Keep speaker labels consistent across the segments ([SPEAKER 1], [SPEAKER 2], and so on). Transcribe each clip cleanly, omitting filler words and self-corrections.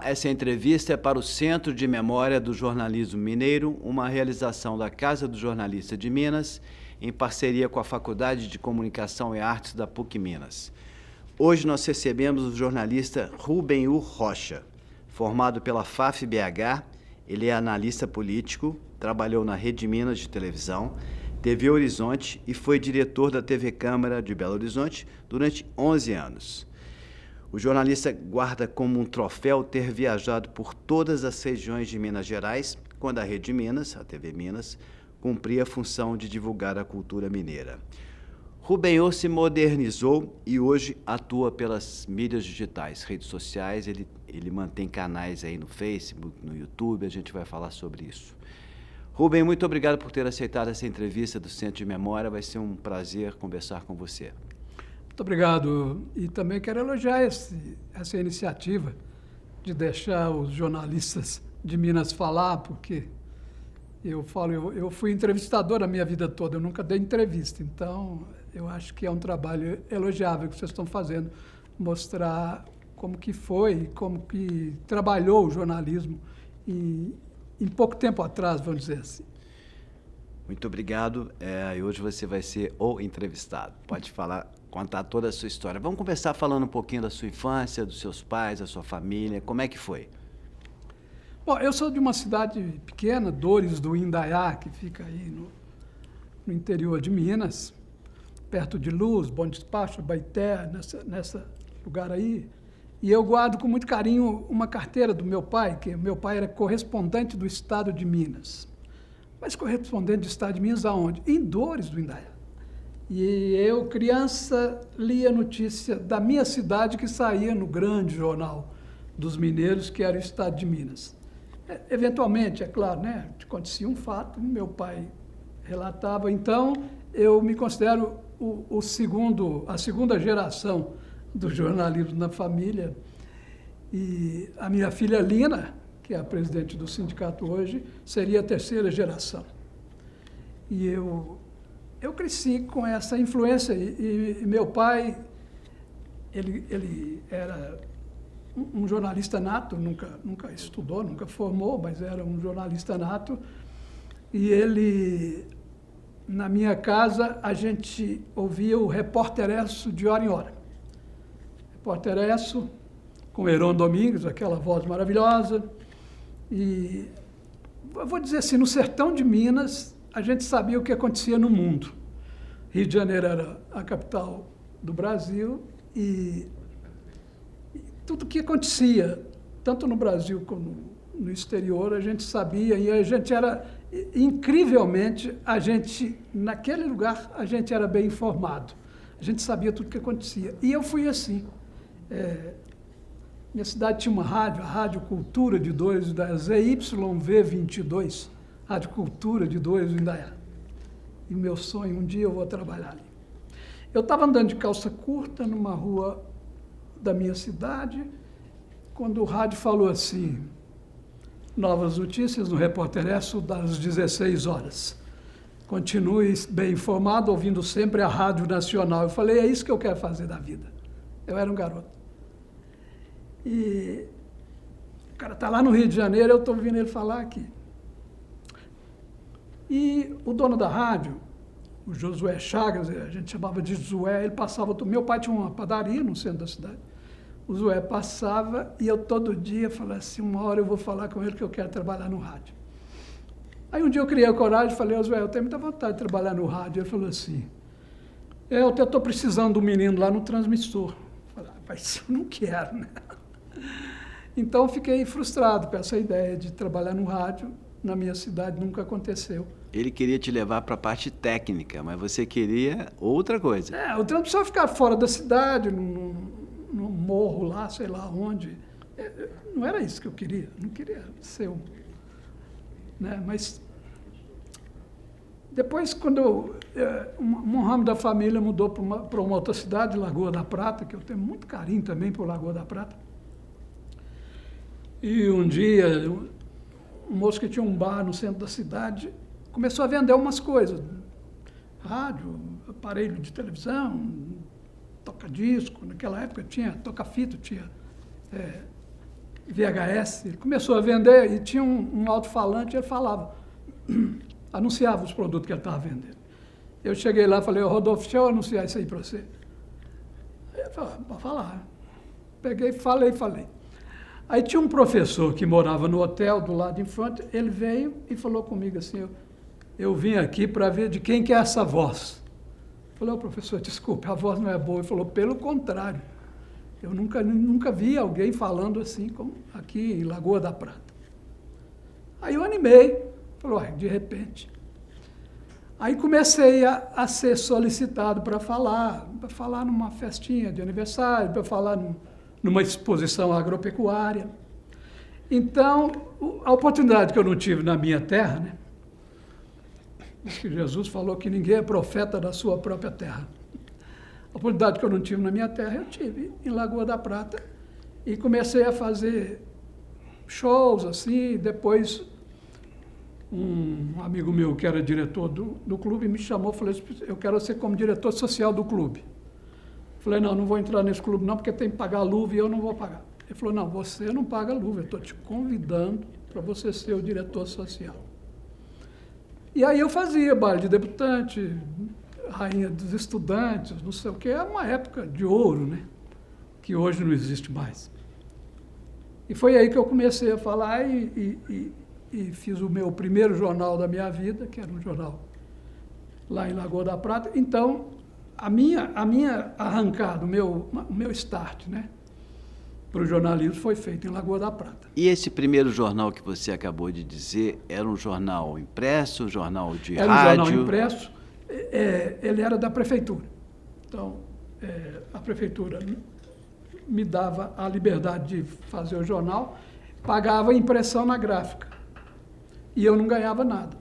[SPEAKER 1] Olá, essa entrevista é para o Centro de Memória do Jornalismo Mineiro, uma realização da Casa do Jornalista de Minas, em parceria com a Faculdade de Comunicação e Artes da PUC Minas. Hoje nós recebemos o jornalista Rubem U. Rocha. Formado pela FAF-BH, ele é analista político, trabalhou na Rede Minas de televisão, TV Horizonte e foi diretor da TV Câmara de Belo Horizonte durante 11 anos. O jornalista guarda como um troféu ter viajado por todas as regiões de Minas Gerais, quando a Rede Minas, a TV Minas, cumpria a função de divulgar a cultura mineira. Rubem U. se modernizou e hoje atua pelas mídias digitais, redes sociais, ele mantém canais aí no Facebook, no YouTube, a gente vai falar sobre isso. Rubem, muito obrigado por ter aceitado essa entrevista do Centro de Memória, vai ser um prazer conversar com você.
[SPEAKER 2] Muito obrigado. E também quero elogiar essa iniciativa de deixar os jornalistas de Minas falar, porque eu fui entrevistador a minha vida toda, eu nunca dei entrevista, então eu acho que é um trabalho elogiável que vocês estão fazendo, mostrar como que foi, como que trabalhou o jornalismo em pouco tempo atrás, vamos dizer assim.
[SPEAKER 1] Muito obrigado. E hoje você vai ser o entrevistado. Pode contar toda a sua história. Vamos começar falando um pouquinho da sua infância, dos seus pais, da sua família. Como é que foi?
[SPEAKER 2] Bom, eu sou de uma cidade pequena, Dores do Indaiá, que fica aí no interior de Minas, perto de Luz, Bom Despacho, Baité, nessa lugar aí. E eu guardo com muito carinho uma carteira do meu pai, que meu pai era correspondente do Estado de Minas. Mas correspondente do Estado de Minas aonde? Em Dores do Indaiá. E eu, criança, lia notícia da minha cidade que saía no grande jornal dos mineiros, que era o Estado de Minas. Eventualmente, é claro, né, acontecia um fato, meu pai relatava. Então, eu me considero a segunda geração do jornalismo na família. E a minha filha Lina, que é a presidente do sindicato hoje, seria a terceira geração. E eu cresci com essa influência. E meu pai, ele era um jornalista nato, nunca estudou, nunca formou, mas era um jornalista nato. E ele, na minha casa, a gente ouvia o Repórter Esso de hora em hora. Repórter Esso, com Heron Domingues, aquela voz maravilhosa. E eu vou dizer assim, no sertão de Minas, a gente sabia o que acontecia no mundo. Rio de Janeiro era a capital do Brasil e tudo o que acontecia, tanto no Brasil como no exterior, a gente sabia e a gente era, incrivelmente, naquele lugar, a gente era bem informado. A gente sabia tudo o que acontecia. E eu fui assim. Minha cidade tinha uma rádio, a Rádio Cultura de Dores do Indaiá, ZYV22, Rádio Cultura de Dores do Indaiá. E meu sonho, um dia eu vou trabalhar ali. Eu estava andando de calça curta numa rua da minha cidade, quando o rádio falou assim, novas notícias no Repórter Esso das 16 horas. Continue bem informado, ouvindo sempre a Rádio Nacional. Eu falei, é isso que eu quero fazer da vida. Eu era um garoto. E o cara está lá no Rio de Janeiro, eu estou ouvindo ele falar aqui. E o dono da rádio, o Josué Chagas, a gente chamava de Josué, ele passava... Meu pai tinha uma padaria no centro da cidade. O Josué passava e eu todo dia falava assim, uma hora eu vou falar com ele que eu quero trabalhar no rádio. Aí um dia eu criei a coragem e falei, Josué, eu tenho muita vontade de trabalhar no rádio. Ele falou assim, eu estou precisando do menino lá no transmissor. Eu falei, mas eu não quero, né? Então, fiquei frustrado com essa ideia de trabalhar no rádio. Na minha cidade, nunca aconteceu.
[SPEAKER 1] Ele queria te levar para a parte técnica, mas você queria outra coisa.
[SPEAKER 2] O transmissor ficar fora da cidade, num morro lá, sei lá onde. Não era isso que eu queria. Não queria ser né? Mas depois, quando um ramo da família mudou para uma outra cidade, Lagoa da Prata, que eu tenho muito carinho também por Lagoa da Prata. E um dia, um moço que tinha um bar no centro da cidade começou a vender umas coisas. Rádio, aparelho de televisão, toca-disco. Naquela época tinha toca-fita, tinha VHS, ele começou a vender e tinha um alto-falante, ele falava, anunciava os produtos que ele estava vendendo. Eu cheguei lá e falei, Rodolfo, deixa eu anunciar isso aí para você. Ele falou, pode falar. Peguei, falei. Aí tinha um professor que morava no hotel do lado de frente, ele veio e falou comigo assim, eu vim aqui para ver de quem que é essa voz. Eu falei, professor, desculpe, a voz não é boa. Ele falou, pelo contrário, eu nunca vi alguém falando assim como aqui em Lagoa da Prata. Aí eu animei, falei, de repente. Aí comecei a ser solicitado para falar numa festinha de aniversário, para falar numa exposição agropecuária. Então, a oportunidade que eu não tive na minha terra, né? Diz que Jesus falou que ninguém é profeta da sua própria terra. A oportunidade que eu não tive na minha terra, eu tive em Lagoa da Prata. E comecei a fazer shows, assim, depois um amigo meu que era diretor do clube me chamou e falou, eu quero ser como diretor social do clube. Falei, não vou entrar nesse clube não, porque tem que pagar a luva e eu não vou pagar. Ele falou, não, você não paga a luva, eu estou te convidando para você ser o diretor social. E aí eu fazia baile de debutante, rainha dos estudantes, não sei o quê, é uma época de ouro, né? Que hoje não existe mais. E foi aí que eu comecei a falar e fiz o meu primeiro jornal da minha vida, que era um jornal lá em Lagoa da Prata. Então, a minha arrancada, o meu start, né, para o jornalismo foi feito em Lagoa da Prata.
[SPEAKER 1] E esse primeiro jornal que você acabou de dizer, era um jornal impresso, um jornal de rádio?
[SPEAKER 2] Era um jornal impresso, ele era da prefeitura. Então, a prefeitura me dava a liberdade de fazer o jornal, pagava impressão na gráfica. E eu não ganhava nada.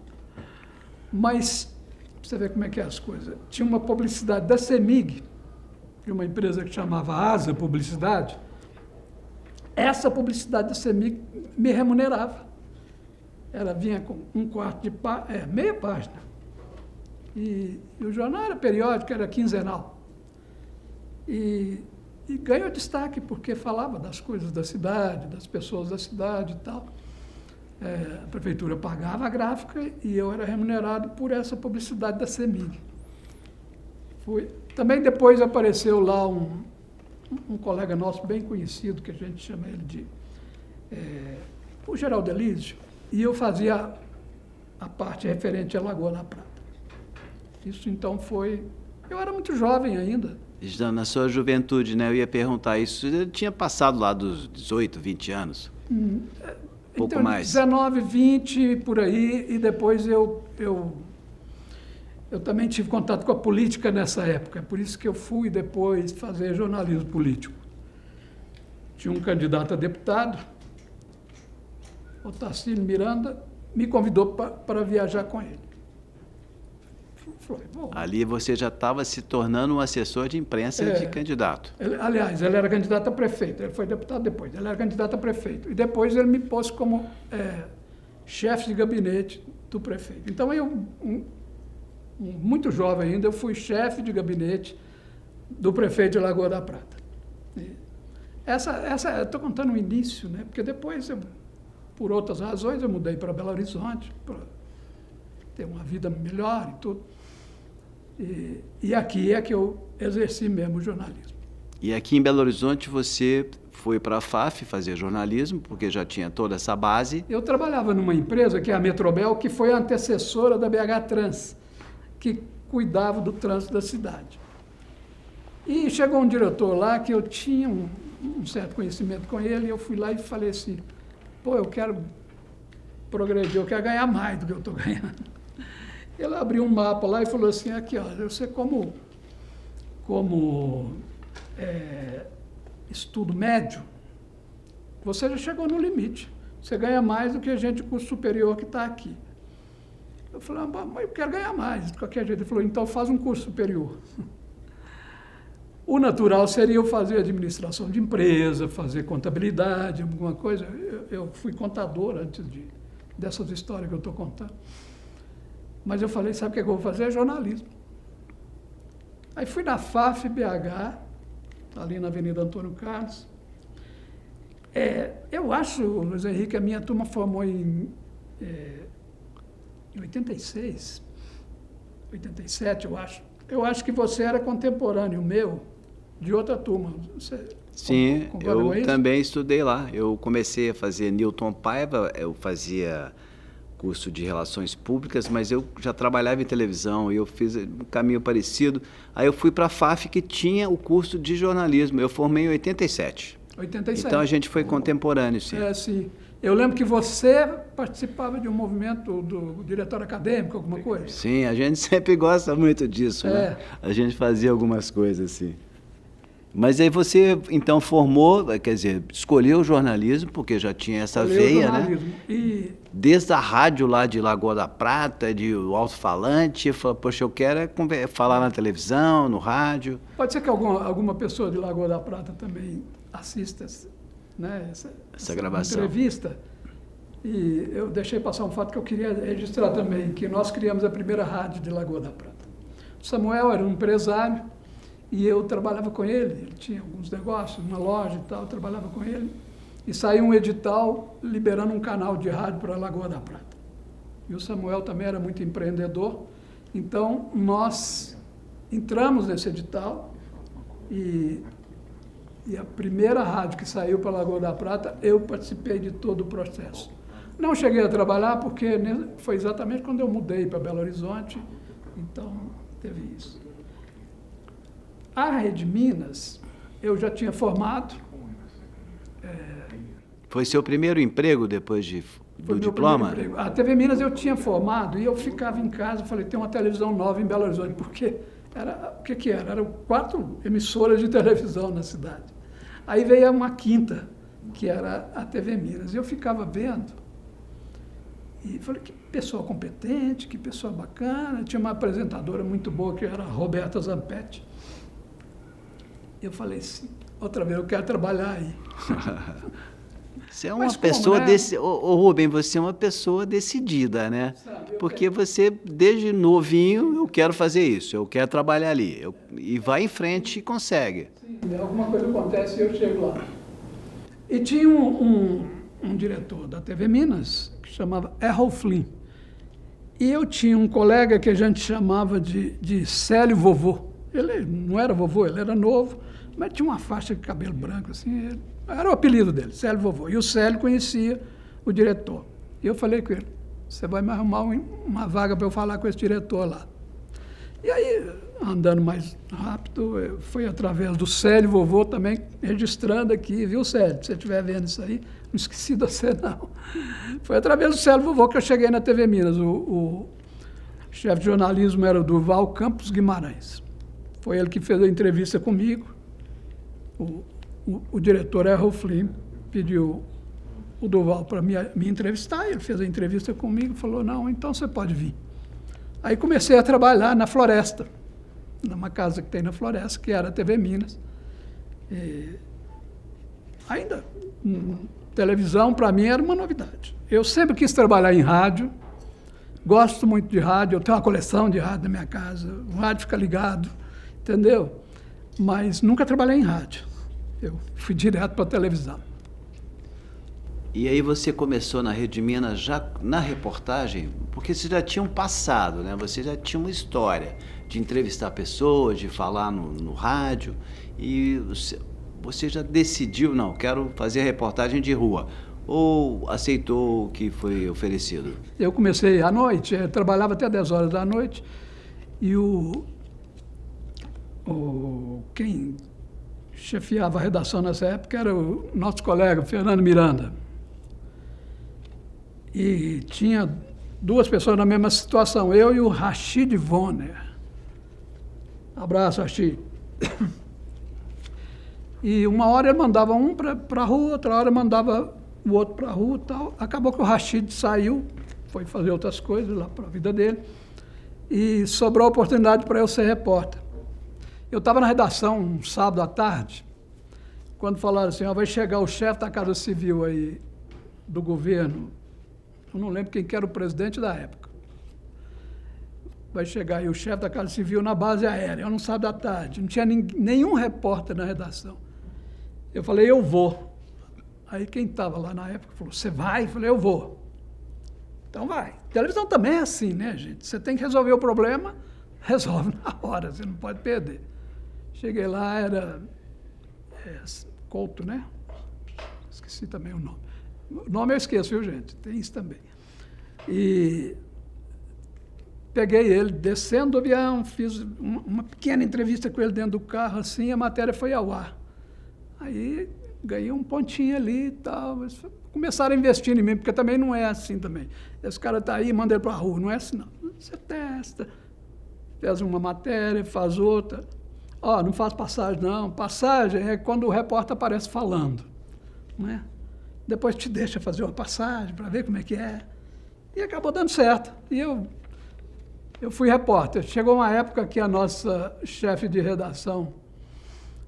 [SPEAKER 2] Mas, você vê como é que é as coisas. Tinha uma publicidade da CEMIG, de uma empresa que chamava Asa Publicidade. Essa publicidade da CEMIG me remunerava. Ela vinha com um quarto de meia página. E o jornal era periódico, era quinzenal. E ganhou destaque, porque falava das coisas da cidade, das pessoas da cidade e tal. A prefeitura pagava a gráfica e eu era remunerado por essa publicidade da CEMIG. Também depois apareceu lá um colega nosso bem conhecido, que a gente chama ele de o Geraldo Elísio, e eu fazia a parte referente à Lagoa da Prata. Isso então eu era muito jovem ainda.
[SPEAKER 1] Já na sua juventude, né? Eu ia perguntar isso, eu tinha passado lá dos 18, 20 anos. Pouco
[SPEAKER 2] então,
[SPEAKER 1] mais.
[SPEAKER 2] 19, 20, por aí, e depois eu também tive contato com a política nessa época, é por isso que eu fui depois fazer jornalismo político. Tinha um candidato a deputado, o Tarcílio Miranda, me convidou para viajar com ele. Falei,
[SPEAKER 1] ali você já estava se tornando um assessor de imprensa de candidato.
[SPEAKER 2] Aliás, ele era candidato a prefeito, ele foi deputado depois, ele era candidato a prefeito. E depois ele me pôs como chefe de gabinete do prefeito. Então, muito jovem ainda, eu fui chefe de gabinete do prefeito de Lagoa da Prata. Eu estou contando o início, né? Porque depois, por outras razões, eu mudei para Belo Horizonte, para ter uma vida melhor e tudo. E aqui é que eu exerci mesmo o jornalismo.
[SPEAKER 1] E aqui em Belo Horizonte você foi para a FAF fazer jornalismo, porque já tinha toda essa base?
[SPEAKER 2] Eu trabalhava numa empresa, que é a Metrobel, que foi a antecessora da BH Trans, que cuidava do trânsito da cidade. E chegou um diretor lá que eu tinha um certo conhecimento com ele, e eu fui lá e falei assim, eu quero progredir, eu quero ganhar mais do que eu estou ganhando. Ele abriu um mapa lá e falou assim, aqui, ó, você como estudo médio, você já chegou no limite. Você ganha mais do que a gente de curso superior que está aqui. Eu falei, mas eu quero ganhar mais, de qualquer jeito. Ele falou, então faz um curso superior. O natural seria eu fazer administração de empresa, fazer contabilidade, alguma coisa. Eu fui contador antes dessas histórias que eu estou contando. Mas eu falei, sabe o que eu vou fazer? Jornalismo. Aí fui na FAF BH, ali na Avenida Antônio Carlos, Eu acho, Luiz Henrique, a minha turma formou em 86, 87, eu acho. Eu acho que você era contemporâneo meu, de outra turma. Você
[SPEAKER 1] Sim,
[SPEAKER 2] concorda com
[SPEAKER 1] eu
[SPEAKER 2] isso?
[SPEAKER 1] também estudei lá. Eu comecei a fazer Newton Paiva, eu fazia curso de Relações Públicas, mas eu já trabalhava em televisão e eu fiz um caminho parecido. Aí eu fui para a FAF, que tinha o curso de jornalismo. Eu formei em 87.
[SPEAKER 2] 87.
[SPEAKER 1] Então a gente foi contemporâneo, sim.
[SPEAKER 2] Sim. Eu lembro que você participava de um movimento do diretório acadêmico, alguma coisa.
[SPEAKER 1] Sim, a gente sempre gosta muito disso, né?
[SPEAKER 2] É.
[SPEAKER 1] A gente fazia algumas coisas assim. Mas aí você, então, formou, quer dizer, escolheu o jornalismo, porque já tinha essa
[SPEAKER 2] Escolhi o
[SPEAKER 1] veia, né?
[SPEAKER 2] jornalismo. E
[SPEAKER 1] Desde a rádio lá de Lagoa da Prata, de alto-falante, falou, poxa, eu quero falar na televisão, no rádio.
[SPEAKER 2] pode ser que alguma pessoa de Lagoa da Prata também assista, né, essa
[SPEAKER 1] gravação.
[SPEAKER 2] entrevista. E eu deixei passar um fato que eu queria registrar também, que nós criamos a primeira rádio de Lagoa da Prata. O Samuel era um empresário e eu trabalhava com ele tinha alguns negócios, uma loja e tal, eu trabalhava com ele, e saiu um edital liberando um canal de rádio para Lagoa da Prata. E o Samuel também era muito empreendedor, então nós entramos nesse edital e a primeira rádio que saiu para Lagoa da Prata, eu participei de todo o processo. Não cheguei a trabalhar porque foi exatamente quando eu mudei para Belo Horizonte, então teve isso. A Rede Minas, eu já tinha formado.
[SPEAKER 1] Foi seu primeiro emprego depois
[SPEAKER 2] Foi
[SPEAKER 1] do
[SPEAKER 2] meu
[SPEAKER 1] diploma?
[SPEAKER 2] primeiro emprego. A TV Minas eu tinha formado e eu ficava em casa, falei, tem uma televisão nova em Belo Horizonte, porque o que era? Eram 4 emissoras de televisão na cidade. Aí veio uma quinta, que era a TV Minas. E eu ficava vendo e falei, que pessoa competente, que pessoa bacana. Tinha uma apresentadora muito boa, que era a Roberta Zampetti. Eu falei assim, outra vez eu quero trabalhar aí.
[SPEAKER 1] Você é uma
[SPEAKER 2] Mas como,
[SPEAKER 1] pessoa
[SPEAKER 2] né?
[SPEAKER 1] Ô, Rubem, você é uma pessoa decidida, né?
[SPEAKER 2] Sabe, eu
[SPEAKER 1] Porque você, desde novinho, eu quero fazer isso, eu quero trabalhar ali. E vai em frente e consegue.
[SPEAKER 2] Sim, alguma coisa acontece e eu chego lá. E tinha um diretor da TV Minas, que chamava Errol Flynn. E eu tinha um colega que a gente chamava de Célio Vovô. Ele não era vovô, ele era novo, mas tinha uma faixa de cabelo branco, assim, era o apelido dele, Célio Vovô. E o Célio conhecia o diretor. E eu falei com ele, você vai me arrumar uma vaga para eu falar com esse diretor lá. E aí, andando mais rápido, foi através do Célio Vovô também, registrando aqui, viu, Célio? Se você estiver vendo isso aí, não esqueci de você, não. Foi através do Célio Vovô que eu cheguei na TV Minas. O chefe de jornalismo era o Durval Campos Guimarães. Foi ele que fez a entrevista comigo. O diretor Errol Flynn pediu o Durval para me entrevistar, ele fez a entrevista comigo e falou, não, então você pode vir. Aí comecei a trabalhar na Floresta, numa casa que tem na Floresta, que era a TV Minas. E ainda, televisão para mim era uma novidade. Eu sempre quis trabalhar em rádio, gosto muito de rádio, eu tenho uma coleção de rádio na minha casa, o rádio fica ligado, entendeu? Mas nunca trabalhei em rádio. Eu fui direto para a televisão.
[SPEAKER 1] E aí você começou na Rede Minas já na reportagem, porque você já tinha um passado, né? Você já tinha uma história de entrevistar pessoas, de falar no rádio, e você já decidiu, não, quero fazer reportagem de rua, ou aceitou o que foi oferecido?
[SPEAKER 2] Eu comecei à noite, eu trabalhava até 10 horas da noite, e quem chefiava a redação nessa época era o nosso colega, Fernando Miranda. E tinha 2 pessoas na mesma situação, eu e o Rashid Vonner. Abraço, Rashid. E uma hora ele mandava um para a rua, outra hora mandava o outro para a rua e tal. Acabou que o Rashid saiu, foi fazer outras coisas lá para a vida dele, e sobrou a oportunidade para eu ser repórter. Eu estava na redação um sábado à tarde, quando falaram assim, vai chegar o chefe da Casa Civil aí, do governo, eu não lembro quem que era o presidente da época. Vai chegar aí o chefe da Casa Civil na base aérea, eu não sábado à tarde, não tinha nenhum repórter na redação. Eu falei, eu vou. Aí quem estava lá na época falou, você vai? Eu falei, eu vou. Então vai. Televisão também é assim, né, gente? Você tem que resolver o problema, resolve na hora, você não pode perder. Cheguei lá, era Couto, né? Esqueci também o nome. O nome eu esqueço, viu, gente? Tem isso também. E peguei ele descendo do avião, fiz uma pequena entrevista com ele dentro do carro, assim, a matéria foi ao ar. Aí ganhei um pontinho ali e tal. Começaram a investir em mim, porque também não é assim também. Esse cara está aí, manda ele para a rua. Não é assim, não. Você testa, faz uma matéria, faz outra. Ó, não faz passagem, não. Passagem é quando o repórter aparece falando, né? Depois te deixa fazer uma passagem para ver como é que é. E acabou dando certo. E eu fui repórter. Chegou uma época que a nossa chefe de redação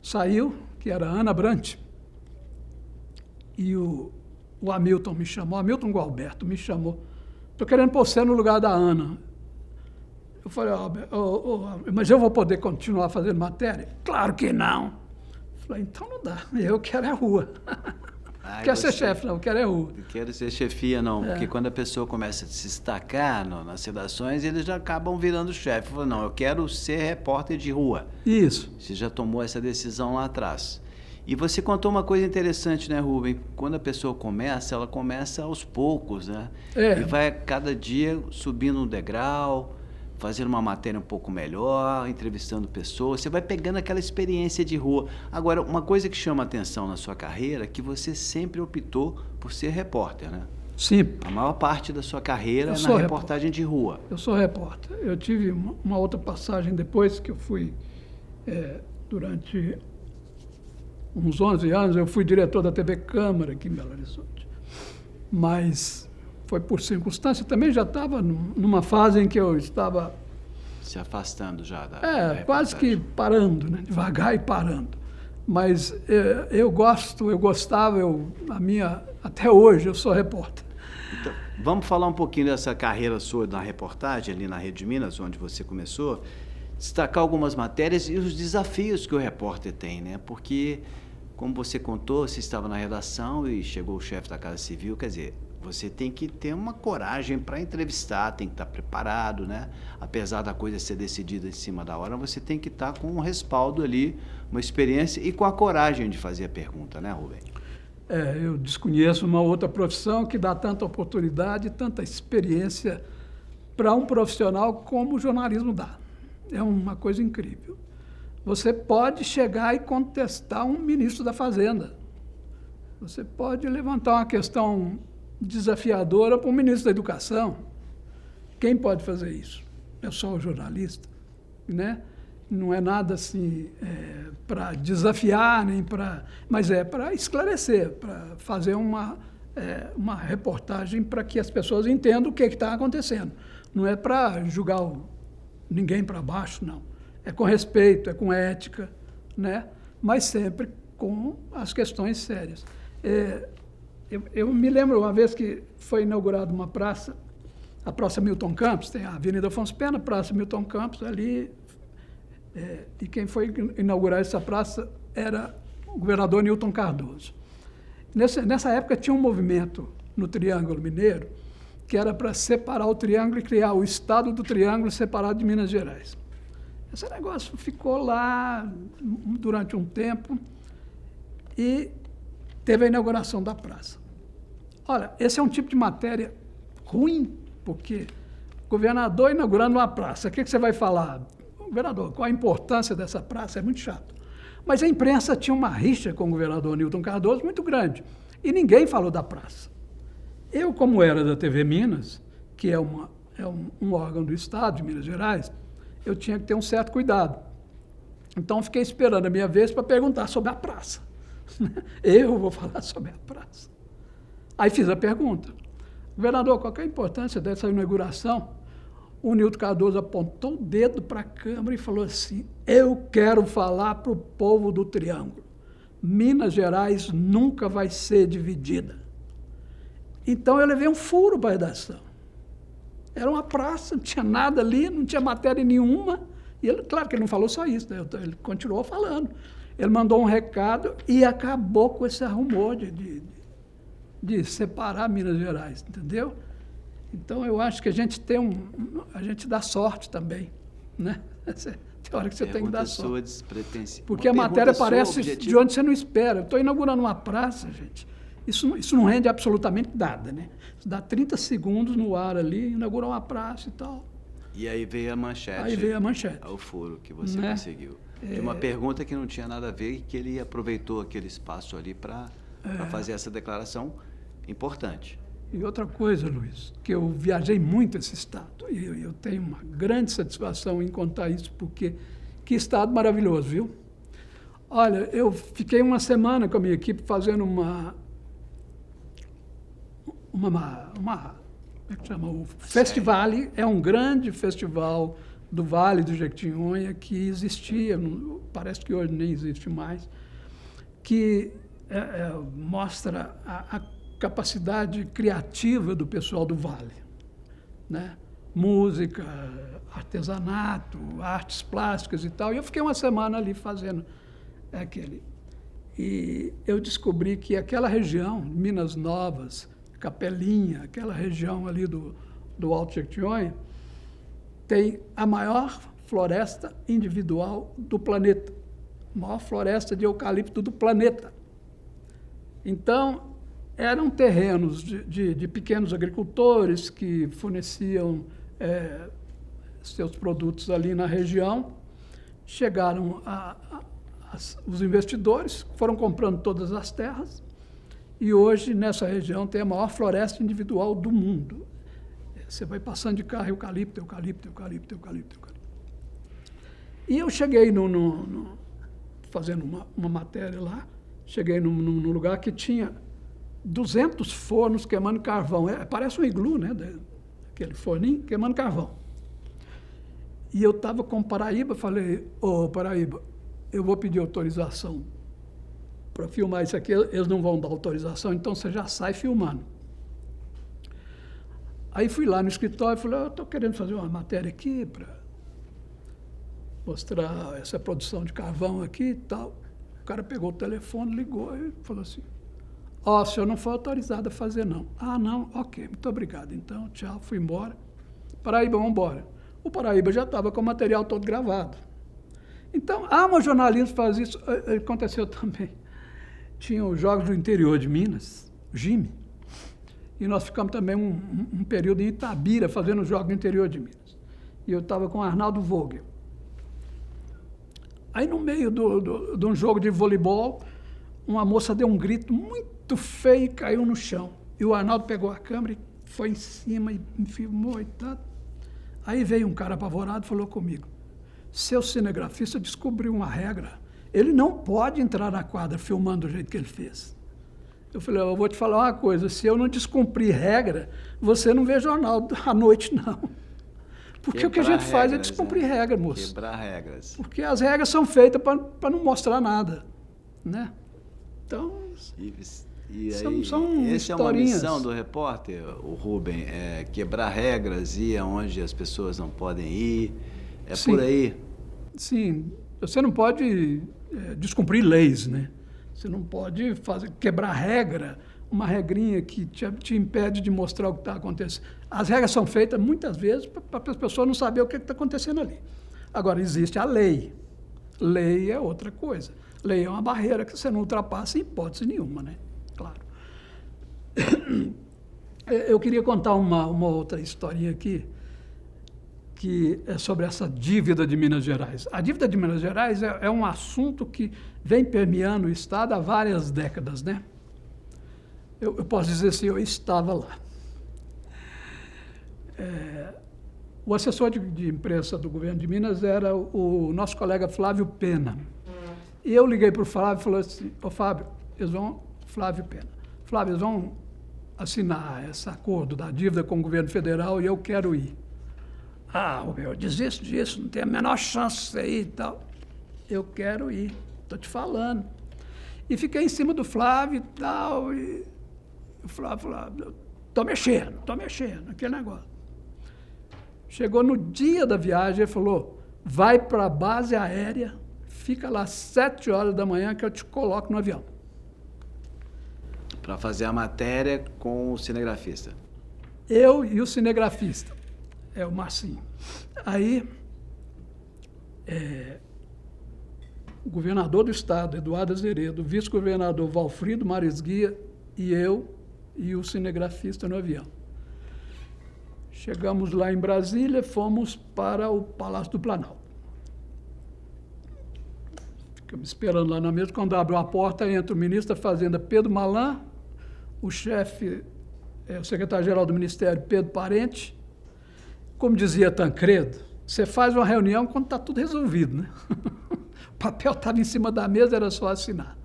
[SPEAKER 2] saiu, que era a Ana Brant, e o Hamilton me chamou, Hamilton Gualberto me chamou. Estou querendo pôr você no lugar da Ana. Eu falei, mas eu vou poder continuar fazendo matéria? Claro que não. Eu falei, então não dá, eu quero é rua. Não quero ser chefe, não, eu quero é rua.
[SPEAKER 1] Não quero ser chefia, não, porque quando a pessoa começa a se destacar nas redações, eles já acabam virando chefe. Eu falei, não, eu quero ser repórter de rua.
[SPEAKER 2] Isso.
[SPEAKER 1] Você já tomou essa decisão lá atrás. E você contou uma coisa interessante, né, Rubem? Quando a pessoa começa, ela começa aos poucos, né? E vai cada dia subindo um degrau, fazendo uma matéria um pouco melhor, entrevistando pessoas, você vai pegando aquela experiência de rua. Agora, uma coisa que chama atenção na sua carreira é que você sempre optou por ser repórter, né?
[SPEAKER 2] Sim.
[SPEAKER 1] A maior parte da sua carreira é na reportagem de rua.
[SPEAKER 2] Eu sou repórter. Eu tive uma outra passagem depois que eu fui, durante uns 11 anos, eu fui diretor da TV Câmara aqui em Belo Horizonte. Mas foi por circunstância, também já estava numa fase em que eu estava...
[SPEAKER 1] Se afastando já da
[SPEAKER 2] quase que parando, né? Devagar e parando. Mas eu gostava, até hoje eu sou repórter.
[SPEAKER 1] Então, vamos falar um pouquinho dessa carreira sua na reportagem, ali na Rede Minas, onde você começou, destacar algumas matérias e os desafios que o repórter tem, né? Porque, como você contou, você estava na redação e chegou o chefe da Casa Civil, quer dizer, você tem que ter uma coragem para entrevistar, tem que estar preparado, né? Apesar da coisa ser decidida em cima da hora, você tem que estar com um respaldo ali, uma experiência e com a coragem de fazer a pergunta, né, Rubem?
[SPEAKER 2] Eu desconheço uma outra profissão que dá tanta oportunidade, tanta experiência para um profissional como o jornalismo dá. É uma coisa incrível. Você pode chegar e contestar um ministro da Fazenda. Você pode levantar uma questão desafiadora para o ministro da Educação. Quem pode fazer isso? É só o jornalista, né? Não é nada assim para desafiar, nem mas é para esclarecer, para fazer uma reportagem para que as pessoas entendam o que está acontecendo. Não é para julgar ninguém para baixo, não. É com respeito, é com ética, né? Mas sempre com as questões sérias. Eu me lembro uma vez que foi inaugurada uma praça, a Praça Milton Campos, tem a Avenida Afonso Pena, Praça Milton Campos, ali, e quem foi inaugurar essa praça era o governador Newton Cardoso. Nessa época tinha um movimento no Triângulo Mineiro que era para separar o Triângulo e criar o Estado do Triângulo separado de Minas Gerais. Esse negócio ficou lá durante um tempo e teve a inauguração da praça. Olha, esse é um tipo de matéria ruim, porque o governador inaugurando uma praça, o que você vai falar? Governador, qual a importância dessa praça? É muito chato. Mas a imprensa tinha uma rixa com o governador Newton Cardoso muito grande, e ninguém falou da praça. Eu, como era da TV Minas, que é um órgão do Estado de Minas Gerais, eu tinha que ter um certo cuidado. Então, fiquei esperando a minha vez para perguntar sobre a praça. Eu vou falar sobre a praça. Aí fiz a pergunta. Governador, qual que é a importância dessa inauguração? O Newton Cardoso apontou o dedo para a Câmara e falou assim, eu quero falar para o povo do Triângulo. Minas Gerais nunca vai ser dividida. Então, eu levei um furo para a redação. Era uma praça, não tinha nada ali, não tinha matéria nenhuma. E ele, claro que ele não falou só isso, né? Ele continuou falando. Ele mandou um recado e acabou com esse rumor de separar Minas Gerais, entendeu? Então, eu acho que a gente a gente dá sorte também, né? Tem hora que você tem que dar sorte. Porque a matéria parece de onde você não espera. Eu estou inaugurando uma praça, gente. Isso não rende absolutamente nada, né? Você dá 30 segundos no ar ali, inaugura uma praça e tal.
[SPEAKER 1] E aí veio a manchete.
[SPEAKER 2] Aí veio a manchete.
[SPEAKER 1] O furo que você conseguiu. De uma pergunta que não tinha nada a ver e que ele aproveitou aquele espaço ali para fazer essa declaração importante.
[SPEAKER 2] E outra coisa, Luiz, que eu viajei muito esse estado, e eu tenho uma grande satisfação em contar isso, porque que estado maravilhoso, viu? Olha, eu fiquei uma semana com a minha equipe fazendo como é que chama? O Festivale, é um grande festival do Vale do Jequitinhonha que existia, parece que hoje nem existe mais, que mostra a capacidade criativa do pessoal do Vale, né? Música, artesanato, artes plásticas e tal. E eu fiquei uma semana ali fazendo aquele. E eu descobri que aquela região, Minas Novas, Capelinha, aquela região ali do Alto Jequitinhonha, tem a maior floresta individual do planeta, a maior floresta de eucalipto do planeta. Então, eram terrenos de pequenos agricultores que forneciam seus produtos ali na região. Chegaram os investidores, foram comprando todas as terras, e hoje, nessa região, tem a maior floresta individual do mundo. Você vai passando de carro, eucalipto, eucalipto, eucalipto, eucalipto, eucalipto. E eu cheguei fazendo uma matéria lá, cheguei num lugar que tinha 200 fornos queimando carvão. Parece um iglu, né? Aquele forninho queimando carvão. E eu estava com o Paraíba, falei, Paraíba, eu vou pedir autorização para filmar isso aqui, eles não vão dar autorização, então você já sai filmando. Aí fui lá no escritório e falei, eu estou querendo fazer uma matéria aqui para mostrar essa produção de carvão aqui e tal. O cara pegou o telefone, ligou e falou assim, o senhor não foi autorizado a fazer, não. Ah, não? Ok, muito obrigado. Então, tchau, fui embora. Paraíba, vamos embora. O Paraíba já estava com o material todo gravado. Então, mas jornalismo faz isso. Aconteceu também. Tinha os Jogos do Interior de Minas, GIME, e nós ficamos também um período em Itabira fazendo os Jogos do Interior de Minas. E eu estava com o Arnaldo Vogel. Aí, no meio de um jogo de voleibol, uma moça deu um grito muito feio e caiu no chão. E o Arnaldo pegou a câmera e foi em cima e me filmou e tal. Aí veio um cara apavorado e falou comigo, seu cinegrafista descobriu uma regra, ele não pode entrar na quadra filmando do jeito que ele fez. Eu falei, eu vou te falar uma coisa, se eu não descumprir regra, você não vê jornal à noite, não. Porque o que a gente faz é descumprir regra, moço.
[SPEAKER 1] Quebrar regras.
[SPEAKER 2] Porque as regras são feitas para não mostrar nada, né? Então,
[SPEAKER 1] e aí,
[SPEAKER 2] são
[SPEAKER 1] essa é uma missão do repórter, o Rubem, quebrar regras, ir aonde as pessoas não podem ir,
[SPEAKER 2] Sim.
[SPEAKER 1] Por aí?
[SPEAKER 2] Sim, você não pode descumprir leis, né? Você não pode quebrar regra, uma regrinha que te impede de mostrar o que está acontecendo. As regras são feitas, muitas vezes, para as pessoas não saberem o que está acontecendo ali. Agora, existe a lei. Lei é outra coisa. Lei é uma barreira que você não ultrapassa em hipótese nenhuma, né? Claro. Eu queria contar uma outra historinha aqui, que é sobre essa dívida de Minas Gerais. A dívida de Minas Gerais é um assunto que vem permeando o Estado há várias décadas, né? Eu posso dizer assim, eu estava lá. O assessor de imprensa do governo de Minas era o nosso colega Flávio Pena. E eu liguei para o Flávio e falei assim, Fábio, Flávio Pena, Flávio, eles vão assinar esse acordo da dívida com o governo federal e eu quero ir. Eu desisto disso, não tem a menor chance de ir e tal. Eu quero ir, estou te falando. E fiquei em cima do Flávio e tal, e o Flávio falou, estou mexendo, aquele negócio. Chegou no dia da viagem, ele falou, vai para a base aérea, fica lá às 7 horas da manhã que eu te coloco no avião.
[SPEAKER 1] Para fazer a matéria com o cinegrafista.
[SPEAKER 2] Eu e o cinegrafista, o Marcinho. Aí, o governador do estado, Eduardo Azeredo, o vice-governador Valfrido Marisguia e eu e o cinegrafista no avião. Chegamos lá em Brasília, fomos para o Palácio do Planalto. Ficamos esperando lá na mesa. Quando abriu a porta, entra o ministro da Fazenda, Pedro Malan, o chefe, o secretário-geral do Ministério, Pedro Parente. Como dizia Tancredo, você faz uma reunião quando está tudo resolvido, né? O papel estava em cima da mesa, era só assinar.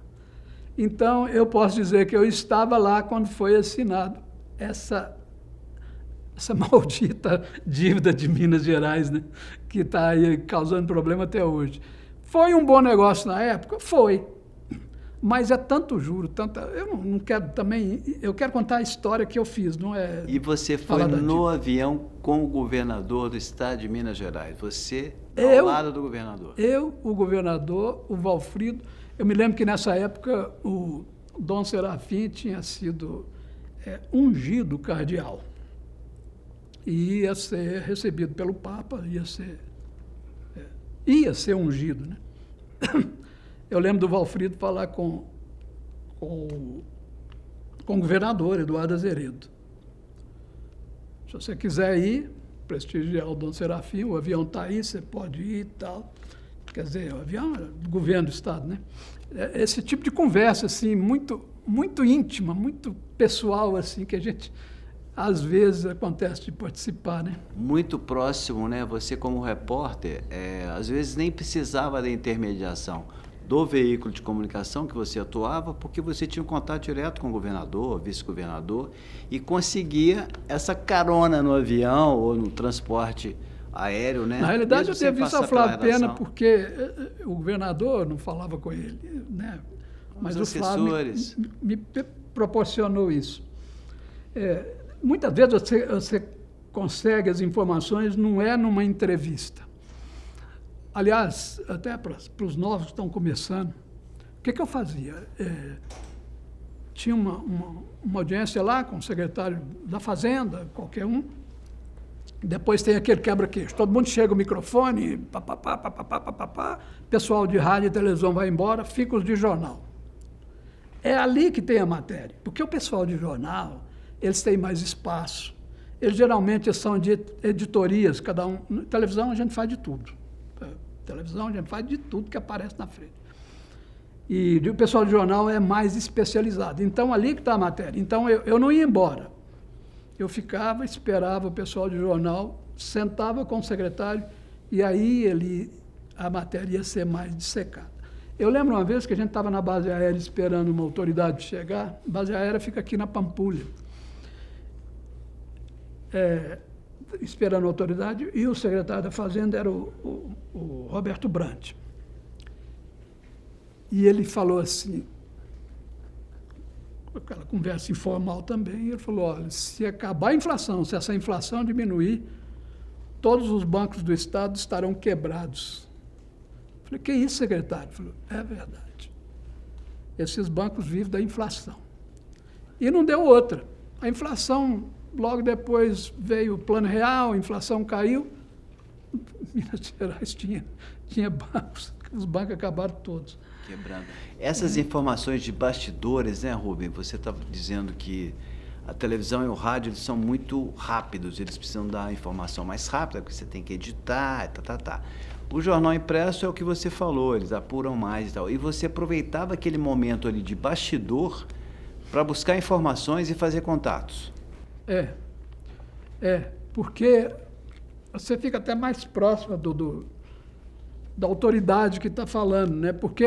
[SPEAKER 2] Então, eu posso dizer que eu estava lá quando foi assinado essa maldita dívida de Minas Gerais, né? Que está aí causando problema até hoje. Foi um bom negócio na época? Foi. Mas é tanto juro, tanta. Eu não quero também. Eu quero contar a história que eu fiz, não é.
[SPEAKER 1] E você foi no avião com o governador do estado de Minas Gerais? Você ao lado do governador? Eu,
[SPEAKER 2] o governador, o Valfrido. Eu me lembro que nessa época o Dom Serafim tinha sido ungido cardeal. E ia ser recebido pelo Papa, ia ser ungido, né? Eu lembro do Valfrido falar com o governador, Eduardo Azeredo. Se você quiser ir, prestigiar o Dom Serafim, o avião está aí, você pode ir e tal. Quer dizer, o avião é do governo do Estado, né? Esse tipo de conversa, assim, muito, muito íntima, muito pessoal, assim, que a gente, às vezes, acontece de participar, né?
[SPEAKER 1] Muito próximo, né? Você, como repórter, às vezes nem precisava da intermediação do veículo de comunicação que você atuava, porque você tinha um contato direto com o governador, vice-governador, e conseguia essa carona no avião ou no transporte aéreo, né?
[SPEAKER 2] Na realidade, eu tinha visto a Flávio Pena, porque o governador não falava com ele, né? Mas o Flávio me proporcionou isso. Muitas vezes você consegue as informações, não é numa entrevista. Aliás, até para os novos que estão começando, o que eu fazia? Tinha uma audiência lá com o secretário da Fazenda, qualquer um. Depois tem aquele quebra-queixo. Todo mundo chega o microfone, pessoal de rádio e televisão vai embora, fica os de jornal. É ali que tem a matéria. Porque o pessoal de jornal, eles têm mais espaço. Eles geralmente são de editorias, cada um. Na televisão a gente faz de tudo. Televisão, a gente faz de tudo que aparece na frente. E o pessoal de jornal é mais especializado. Então, ali que está a matéria. Então, eu não ia embora. Eu ficava, esperava o pessoal de jornal, sentava com o secretário, e aí a matéria ia ser mais dissecada. Eu lembro uma vez que a gente estava na base aérea esperando uma autoridade chegar. A base aérea fica aqui na Pampulha. Esperando a autoridade, e o secretário da Fazenda era o Roberto Brant. E ele falou assim, aquela conversa informal também, ele falou, olha, se acabar a inflação, se essa inflação diminuir, todos os bancos do Estado estarão quebrados. Eu falei, que isso, secretário? Ele falou, é verdade. Esses bancos vivem da inflação. E não deu outra. A inflação... Logo depois veio o Plano Real, a inflação caiu. Minas Gerais tinha bancos, os bancos acabaram todos.
[SPEAKER 1] Quebrando. Essas informações de bastidores, né, Rubem? Você estava dizendo que a televisão e o rádio eles são muito rápidos, eles precisam dar a informação mais rápida, porque você tem que editar, O jornal impresso é o que você falou, eles apuram mais e tal. E você aproveitava aquele momento ali de bastidor para buscar informações e fazer contatos.
[SPEAKER 2] Porque você fica até mais próximo da autoridade que está falando, né? Porque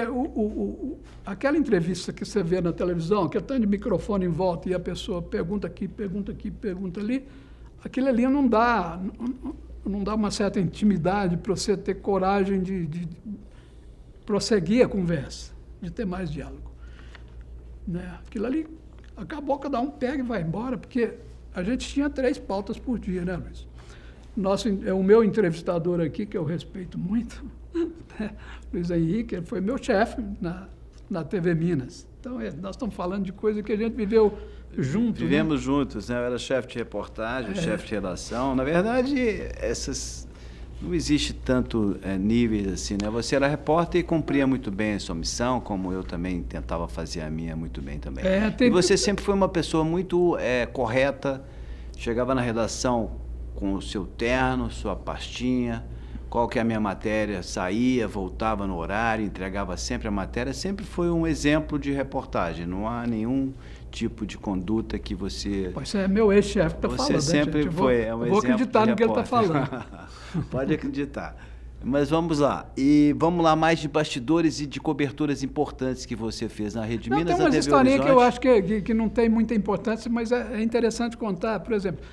[SPEAKER 2] aquela entrevista que você vê na televisão, que está de microfone em volta e a pessoa pergunta aqui, pergunta ali, aquilo ali não dá uma certa intimidade para você ter coragem de prosseguir a conversa, de ter mais diálogo, né? Aquilo ali acabou, cada um pega e vai embora, porque a gente tinha 3 pautas por dia, né, Luiz? O meu entrevistador aqui, que eu respeito muito, né, Luiz Henrique, ele foi meu chefe na TV Minas. Então, nós estamos falando de coisa que a gente viveu junto.
[SPEAKER 1] Vivemos
[SPEAKER 2] né?
[SPEAKER 1] juntos, né? Eu era chefe de reportagem, chefe de redação. Na verdade, não existe tanto níveis assim, né? Você era repórter e cumpria muito bem a sua missão, como eu também tentava fazer a minha muito bem também. E você sempre foi uma pessoa muito correta, chegava na redação com o seu terno, sua pastinha, qual que é a minha matéria, saía, voltava no horário, entregava sempre a matéria, sempre foi um exemplo de reportagem, não há nenhum tipo de conduta que você...
[SPEAKER 2] Pois é, meu ex-chefe está falando,
[SPEAKER 1] Você sempre
[SPEAKER 2] gente?
[SPEAKER 1] foi um exemplo.
[SPEAKER 2] Eu vou acreditar no que ele está falando.
[SPEAKER 1] Pode acreditar. Mas vamos lá. E vamos lá, mais de bastidores e de coberturas importantes que você fez na Rede Minas.
[SPEAKER 2] Tem umas historinhas que eu acho que não tem muita importância, mas é interessante contar. Por exemplo,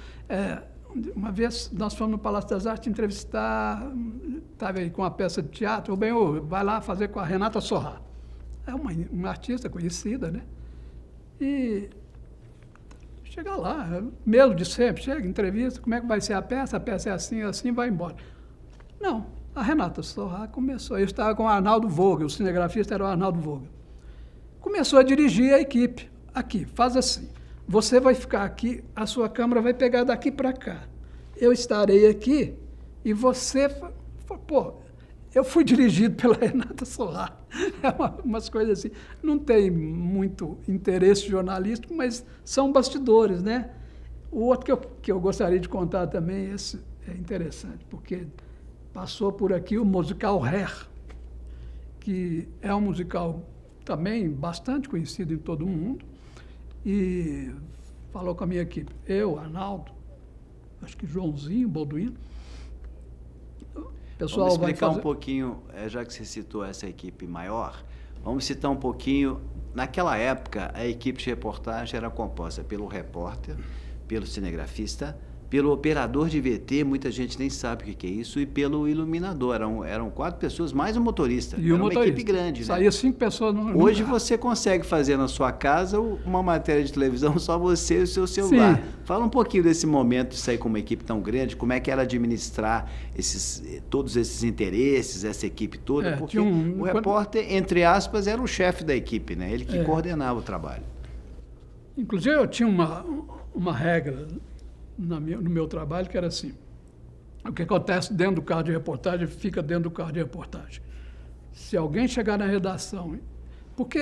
[SPEAKER 2] uma vez nós fomos no Palácio das Artes entrevistar, estava aí com uma peça de teatro, o Benhur vai lá fazer com a Renata Sorrah. É uma artista conhecida, né? E chega lá, mesmo de sempre, chega, entrevista, como é que vai ser a peça é assim, vai embora. Não, a Renata Sorrah começou, eu estava com o Arnaldo Vogel, o cinegrafista era o Arnaldo Vogel. Começou a dirigir a equipe, aqui, faz assim, você vai ficar aqui, a sua câmera vai pegar daqui para cá. Eu estarei aqui e você... Pô, eu fui dirigido pela Renata Sorrah. Umas coisas assim. Não tem muito interesse jornalístico, mas são bastidores, né? O outro que eu gostaria de contar também, esse é interessante, porque passou por aqui o musical Hair, que é um musical também bastante conhecido em todo o mundo, e falou com a minha equipe, eu, Arnaldo, acho que Joãozinho, Balduino.
[SPEAKER 1] Pessoal, vamos explicar um pouquinho, já que você citou essa equipe maior, vamos citar um pouquinho. Naquela época, a equipe de reportagem era composta pelo repórter, pelo cinegrafista, pelo operador de VT, muita gente nem sabe o que é isso, e pelo iluminador. Eram 4 pessoas, mais um motorista.
[SPEAKER 2] E
[SPEAKER 1] era uma equipe grande, né?
[SPEAKER 2] Saía 5 pessoas no
[SPEAKER 1] Hoje
[SPEAKER 2] carro.
[SPEAKER 1] você consegue fazer na sua casa uma matéria de televisão, só você e o seu celular.
[SPEAKER 2] Sim.
[SPEAKER 1] Fala um pouquinho desse momento de sair com uma equipe tão grande, como é que era administrar todos esses interesses, essa equipe toda, porque o repórter, entre aspas, era o chefe da equipe, né? Ele que coordenava o trabalho.
[SPEAKER 2] Inclusive, eu tinha uma regra no meu trabalho, que era assim, o que acontece dentro do carro de reportagem, fica dentro do carro de reportagem. Se alguém chegar na redação, porque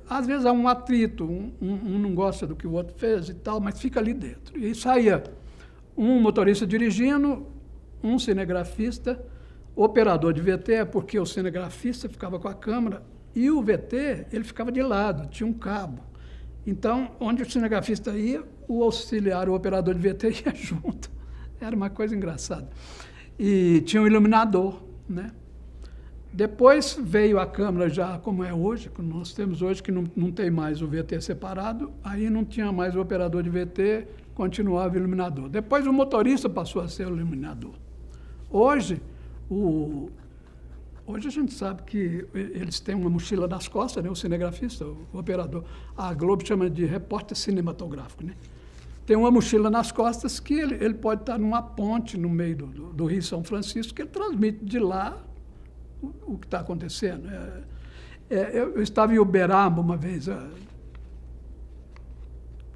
[SPEAKER 2] às vezes há um atrito, um não gosta do que o outro fez e tal, mas fica ali dentro. E saía um motorista dirigindo, um cinegrafista, operador de VT, porque o cinegrafista ficava com a câmera, e o VT, ele ficava de lado, tinha um cabo. Então, onde o cinegrafista ia, o auxiliar, o operador de VT ia junto. Era uma coisa engraçada. E tinha um iluminador, né? Depois veio a câmera já como é hoje, que nós temos hoje, que não tem mais o VT separado, aí não tinha mais o operador de VT, continuava o iluminador. Depois o motorista passou a ser o iluminador. Hoje a gente sabe que eles têm uma mochila nas costas, né? O cinegrafista, o operador. A Globo chama de repórter cinematográfico, né? Tem uma mochila nas costas que ele pode estar numa ponte no meio do Rio São Francisco, que ele transmite de lá o que está acontecendo. Eu estava em Uberaba uma vez,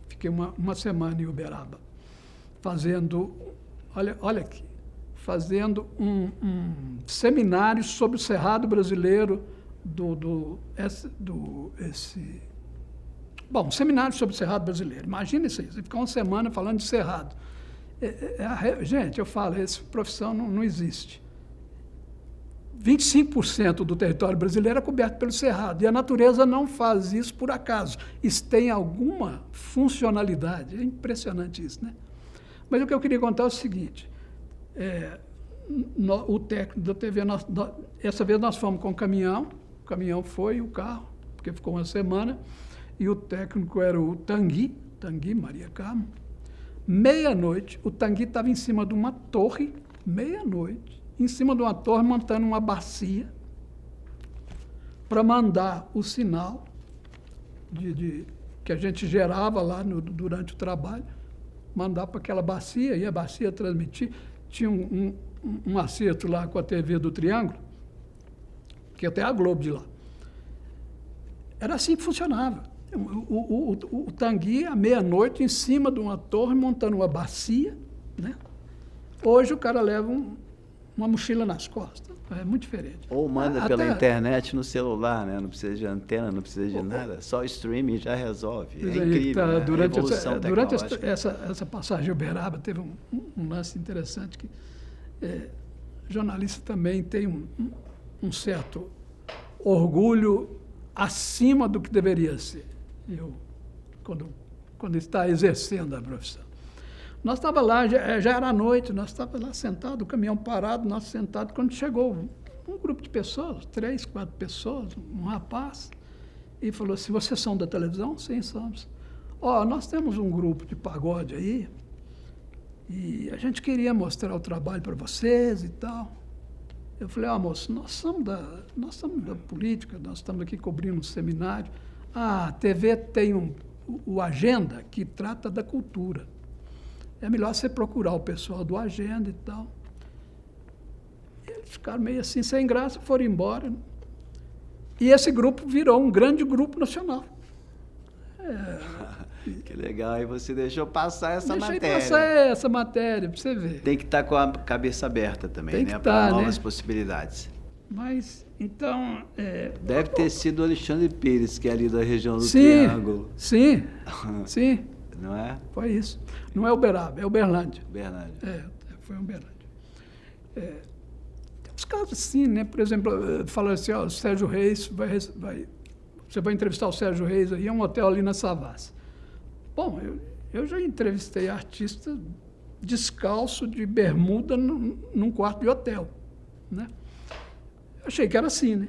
[SPEAKER 2] fiquei uma semana em Uberaba, fazendo, olha aqui, fazendo um seminário sobre o Cerrado brasileiro um seminário sobre o Cerrado brasileiro. Imagina isso aí, você ficar uma semana falando de Cerrado. Gente, eu falo, essa profissão não existe. 25% do território brasileiro é coberto pelo Cerrado, e a natureza não faz isso por acaso. Isso tem alguma funcionalidade, é impressionante isso, né? Mas o que eu queria contar é o seguinte, o técnico da TV, essa vez nós fomos com o caminhão foi o carro, porque ficou uma semana, e o técnico era o Tanguy Maria Carmo. Meia-noite, o Tanguy estava em cima de uma torre, montando uma bacia para mandar o sinal que a gente gerava lá durante o trabalho, mandar para aquela bacia, e a bacia transmitir. Tinha um acerto lá com a TV do Triângulo, que até a Globo de lá. Era assim que funcionava. O Tanguy, à meia-noite, em cima de uma torre, montando uma bacia, né? Hoje o cara leva uma mochila nas costas. É muito diferente.
[SPEAKER 1] Ou manda pela internet no celular, né? Não precisa de antena, não precisa de nada. Só o streaming já resolve. É incrível, né?
[SPEAKER 2] Durante
[SPEAKER 1] Durante
[SPEAKER 2] essa passagem Uberaba, teve um lance interessante que jornalista também tem um certo orgulho acima do que deveria ser. Quando está exercendo a profissão. Nós estávamos lá, já era noite, nós estávamos lá sentados, o caminhão parado, nós sentados, quando chegou um grupo de pessoas, 3, 4 pessoas, um rapaz, e falou assim, vocês são da televisão? Sim, somos. Nós temos um grupo de pagode aí, e a gente queria mostrar o trabalho para vocês e tal. Eu falei, moço, nós somos da política, nós estamos aqui cobrindo um seminário. A TV tem o Agenda, que trata da cultura. É melhor você procurar o pessoal do Agenda e tal. E eles ficaram meio assim, sem graça, foram embora. E esse grupo virou um grande grupo nacional.
[SPEAKER 1] Que legal, e você deixou passar essa matéria.
[SPEAKER 2] Deixei passar essa matéria, para você ver.
[SPEAKER 1] Tem que estar com a cabeça aberta também, né? Para novas possibilidades.
[SPEAKER 2] Mas, então...
[SPEAKER 1] Deve ter sido o Alexandre Pires, que é ali da região do Triângulo.
[SPEAKER 2] Sim.
[SPEAKER 1] Não é?
[SPEAKER 2] Foi isso. Não é Uberaba, é Uberlândia. Foi Uberlândia. Tem uns casos assim, né? Por exemplo, falaram assim, o Sérgio Reis você vai entrevistar o Sérgio Reis aí, é um hotel ali na Savassi. Bom, eu já entrevistei artista descalço, de bermuda, num quarto de hotel, né? Eu achei que era assim, né?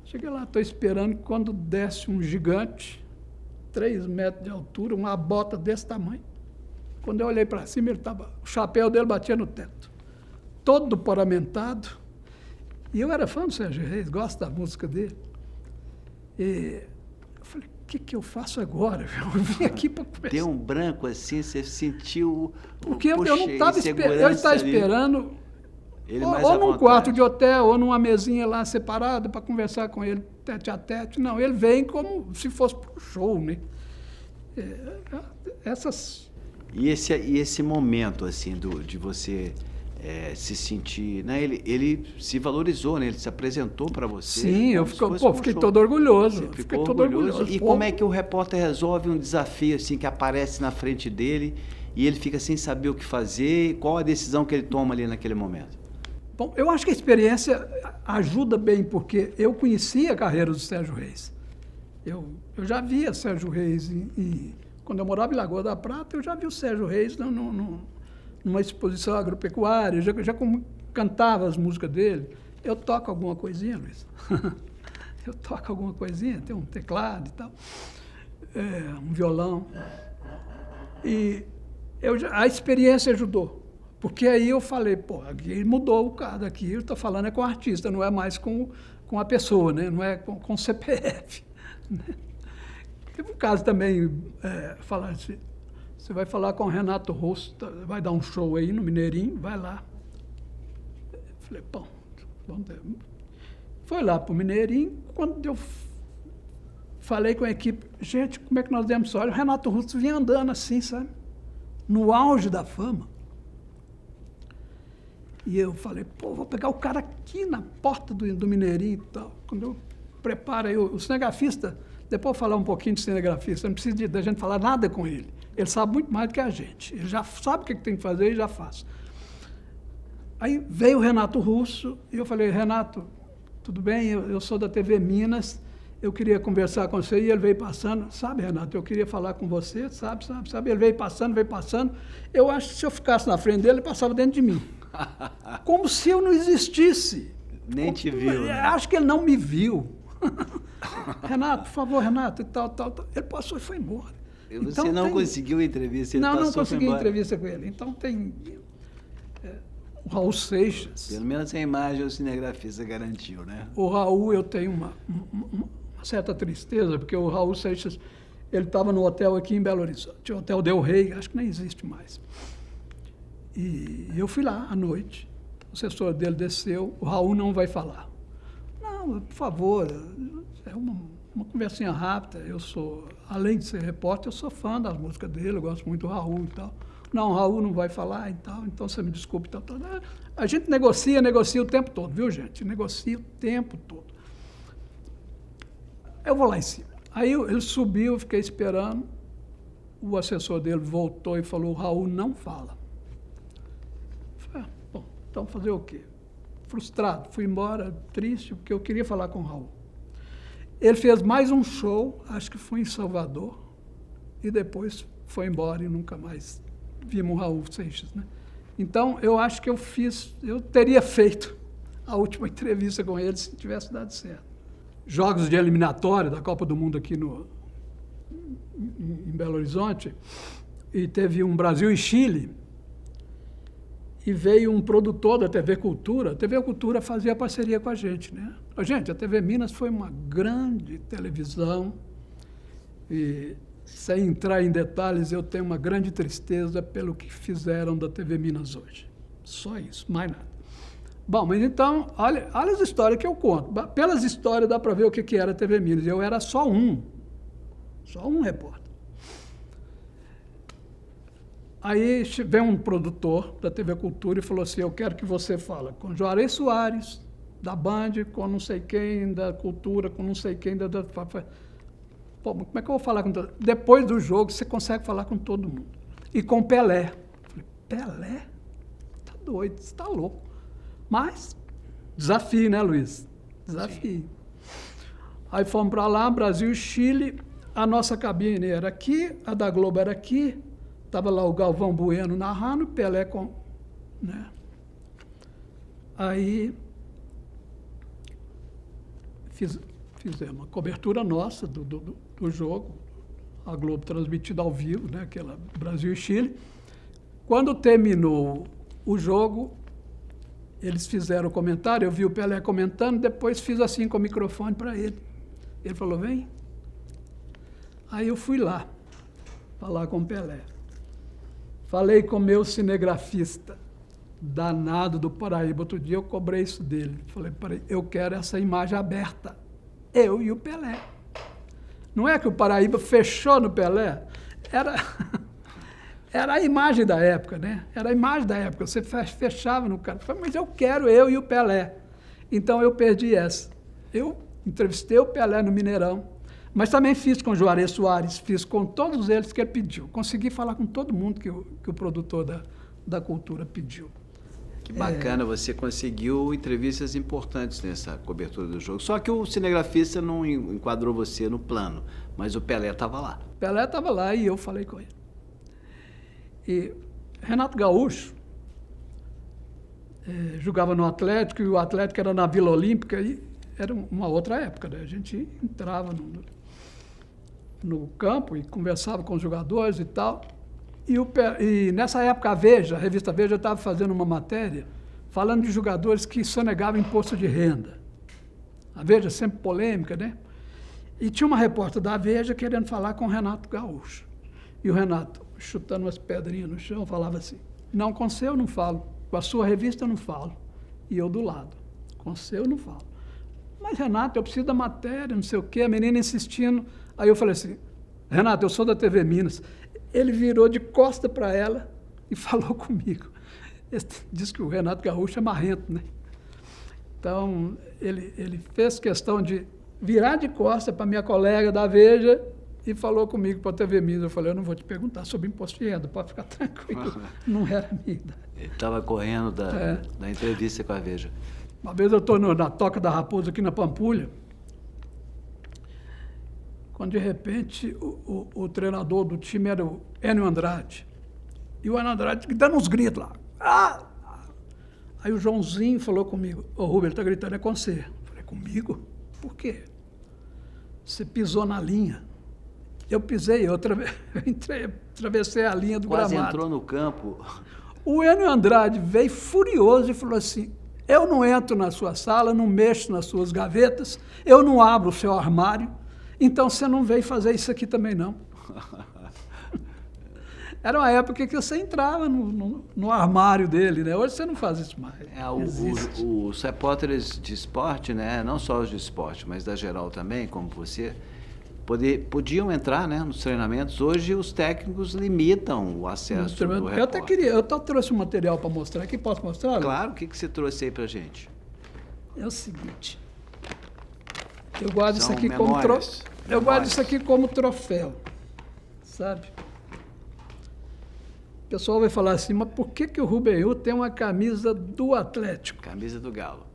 [SPEAKER 2] Cheguei lá, estou esperando quando desce um gigante, 3 metros de altura, uma bota desse tamanho. Quando eu olhei para cima, o chapéu dele batia no teto. Todo paramentado. E eu era fã do Sérgio Reis, gosto da música dele. E eu falei, o que eu faço agora? Eu vim aqui para conversar.
[SPEAKER 1] Deu um branco assim, você sentiu...
[SPEAKER 2] Porque eu não estava esperando...
[SPEAKER 1] Ou
[SPEAKER 2] num quarto de hotel, ou numa mesinha lá separada para conversar com ele tete a tete. Não, ele vem como se fosse para um show, né?
[SPEAKER 1] E esse momento, assim, de você se sentir... Né? Ele se valorizou, né? Ele se apresentou para você.
[SPEAKER 2] Sim, eu fiquei todo orgulhoso. Fiquei todo orgulhoso.
[SPEAKER 1] E como é que o repórter resolve um desafio assim, que aparece na frente dele e ele fica sem saber o que fazer? Qual a decisão que ele toma ali naquele momento?
[SPEAKER 2] Bom, eu acho que a experiência ajuda bem, porque eu conhecia a carreira do Sérgio Reis. Eu já via Sérgio Reis, quando eu morava em Lagoa da Prata, eu já vi o Sérgio Reis numa exposição agropecuária, já cantava as músicas dele. Eu toco alguma coisinha, Luiz. Eu toco alguma coisinha, tem um teclado e tal, um violão. E a experiência ajudou. Porque aí eu falei, aqui mudou o cara daqui, eu estou falando com o artista, não é mais com a pessoa, né? Não é com o CPF. Né? Teve um caso também, falar assim, você vai falar com o Renato Russo, vai dar um show aí no Mineirinho, vai lá. Eu falei, foi lá para o Mineirinho, quando eu falei com a equipe, gente, como é que nós demos sorte? O Renato Russo vinha andando assim, sabe? No auge da fama. E eu falei, vou pegar o cara aqui na porta do Mineirinho e tal. Quando eu preparo aí, o cinegrafista, depois eu vou falar um pouquinho de cinegrafista, não precisa da gente falar nada com ele. Ele sabe muito mais do que a gente. Ele já sabe o que tem que fazer e já faz. Aí veio o Renato Russo e eu falei, Renato, tudo bem? Eu sou da TV Minas, eu queria conversar com você. E ele veio passando, sabe, Renato, eu queria falar com você, sabe. Ele veio passando. Eu acho que se eu ficasse na frente dele, ele passava dentro de mim. Como se eu não existisse.
[SPEAKER 1] Nem te viu. Né?
[SPEAKER 2] Acho que ele não me viu. Renato, por favor, Renato, e tal. Ele passou e foi embora.
[SPEAKER 1] Você não conseguiu entrevista, ele passou e foi embora.
[SPEAKER 2] Não consegui entrevista com ele. Então tem o Raul Seixas.
[SPEAKER 1] Pelo menos a imagem o cinegrafista garantiu, né?
[SPEAKER 2] O Raul, eu tenho uma certa tristeza, porque o Raul Seixas, ele estava no hotel aqui em Belo Horizonte, o Hotel Del Rey, acho que nem existe mais. E eu fui lá à noite, o assessor dele desceu, o Raul não vai falar. Não, por favor, é uma conversinha rápida. Eu sou, além de ser repórter, eu sou fã das músicas dele, eu gosto muito do Raul e tal. Não, o Raul não vai falar e tal, então você me desculpe e tal. A gente negocia o tempo todo, viu, gente? Negocia o tempo todo. Eu vou lá em cima. Aí ele subiu, eu fiquei esperando. O assessor dele voltou e falou, o Raul não fala. Eu falei, bom, então fazer o quê? Frustrado, fui embora, triste, porque eu queria falar com o Raul. Ele fez mais um show, acho que foi em Salvador, e depois foi embora e nunca mais vimos o Raul Seixas, né? Então, eu acho que eu teria feito a última entrevista com ele se tivesse dado certo. Jogos de eliminatória da Copa do Mundo aqui em Belo Horizonte, e teve um Brasil e Chile, e veio um produtor da TV Cultura. A TV Cultura fazia parceria com a gente, né? Gente, a TV Minas foi uma grande televisão, e sem entrar em detalhes, eu tenho uma grande tristeza pelo que fizeram da TV Minas hoje. Só isso, mais nada. Bom, mas então, olha as histórias que eu conto. Pelas histórias dá para ver o que era a TV Minas. Eu era só um repórter. Aí veio um produtor da TV Cultura e falou assim, eu quero que você fale com Juarez Soares, da Band, com não sei quem, da Cultura, com não sei quem, Pô, como é que eu vou falar com todo mundo? Depois do jogo, você consegue falar com todo mundo. E com Pelé. Eu falei, Pelé? Tá doido, você tá louco. Mas, desafio, né, Luiz? Desafio. Sim. Aí fomos para lá, Brasil e Chile, a nossa cabine era aqui, a da Globo era aqui, estava lá o Galvão Bueno narrando, Pelé com... né? Aí fizemos uma cobertura nossa do jogo, a Globo transmitida ao vivo, né, aquela Brasil e Chile. Quando terminou o jogo, eles fizeram o comentário, eu vi o Pelé comentando, depois fiz assim com o microfone para ele. Ele falou, vem. Aí eu fui lá, falar com o Pelé. Falei com o meu cinegrafista, danado do Paraíba. Outro dia eu cobrei isso dele. Falei, peraí, eu quero essa imagem aberta. Eu e o Pelé. Não é que o Paraíba fechou no Pelé? Era a imagem da época, né? Era a imagem da época. Você fechava no cara. Falei, mas eu quero eu e o Pelé. Então eu perdi essa. Eu entrevistei o Pelé no Mineirão, mas também fiz com o Juarez Soares, fiz com todos eles que ele pediu. Consegui falar com todo mundo que o produtor da Cultura pediu.
[SPEAKER 1] Que bacana, você conseguiu entrevistas importantes nessa cobertura do jogo. Só que o cinegrafista não enquadrou você no plano, mas o Pelé estava lá.
[SPEAKER 2] O Pelé estava lá e eu falei com ele. E Renato Gaúcho jogava no Atlético, e o Atlético era na Vila Olímpica, e era uma outra época, né? A gente entrava no campo e conversava com os jogadores e tal. E nessa época a revista Veja estava fazendo uma matéria falando de jogadores que sonegavam imposto de renda. A Veja sempre polêmica, né? E tinha uma repórter da Veja querendo falar com o Renato Gaúcho. E o Renato, chutando umas pedrinhas no chão, falava assim, não, com o seu eu não falo, com a sua revista eu não falo. E eu do lado, com o seu eu não falo. Mas, Renato, eu preciso da matéria, não sei o quê, a menina insistindo. Aí eu falei assim, Renato, eu sou da TV Minas. Ele virou de costa para ela e falou comigo. Diz que o Renato Gaúcho é marrento, né? Então, ele fez questão de virar de costa para minha colega da Veja e falou comigo para a TV Minas. Eu falei, eu não vou te perguntar sobre imposto de renda, pode ficar tranquilo. Não era a minha idade.
[SPEAKER 1] Ele estava correndo da entrevista com a Veja.
[SPEAKER 2] Uma vez eu estou na Toca da Raposa, aqui na Pampulha, quando de repente o treinador do time era o Enio Andrade. E o Enio Andrade dando uns gritos lá. Ah! Aí o Joãozinho falou comigo, ô Rubens, ele está gritando, é com você. Eu falei, comigo? Por quê? Você pisou na linha. Eu pisei, eu atravessei a linha do gramado.
[SPEAKER 1] Quase entrou no campo.
[SPEAKER 2] O Enio Andrade veio furioso e falou assim, eu não entro na sua sala, não mexo nas suas gavetas, eu não abro o seu armário, então você não veio fazer isso aqui também, não. Era uma época que você entrava no armário dele, né? Hoje você não faz isso mais.
[SPEAKER 1] Os repórteres de esporte, né? Não só os de esporte, mas da geral também, como você, podiam entrar, né, nos treinamentos. Hoje os técnicos limitam o acesso do repórter.
[SPEAKER 2] Eu até queria, eu trouxe um material para mostrar aqui, posso mostrar?
[SPEAKER 1] Claro, o que você trouxe aí pra gente?
[SPEAKER 2] É o seguinte, eu guardo
[SPEAKER 1] São
[SPEAKER 2] isso aqui
[SPEAKER 1] memórias.
[SPEAKER 2] eu guardo isso aqui como troféu, sabe? O pessoal vai falar assim, mas por que o Rubem tem uma camisa do Atlético?
[SPEAKER 1] Camisa do Galo.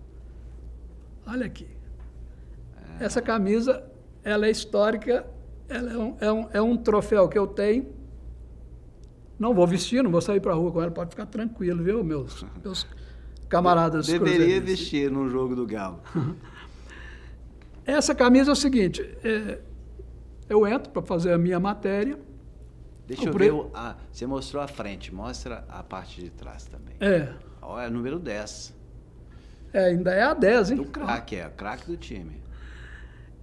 [SPEAKER 2] Olha aqui. Essa camisa, ela é histórica, ela é um troféu que eu tenho. Não vou vestir, não vou sair para a rua com ela, pode ficar tranquilo, viu, meus camaradas
[SPEAKER 1] Deveria
[SPEAKER 2] cruzeirenses.
[SPEAKER 1] vestir no jogo do Galo.
[SPEAKER 2] Essa camisa é o seguinte, eu entro para fazer a minha matéria.
[SPEAKER 1] Deixa eu ver, você mostrou a frente, mostra a parte de trás também. Olha, número 10.
[SPEAKER 2] Ainda é a 10, hein?
[SPEAKER 1] Do craque, craque do time.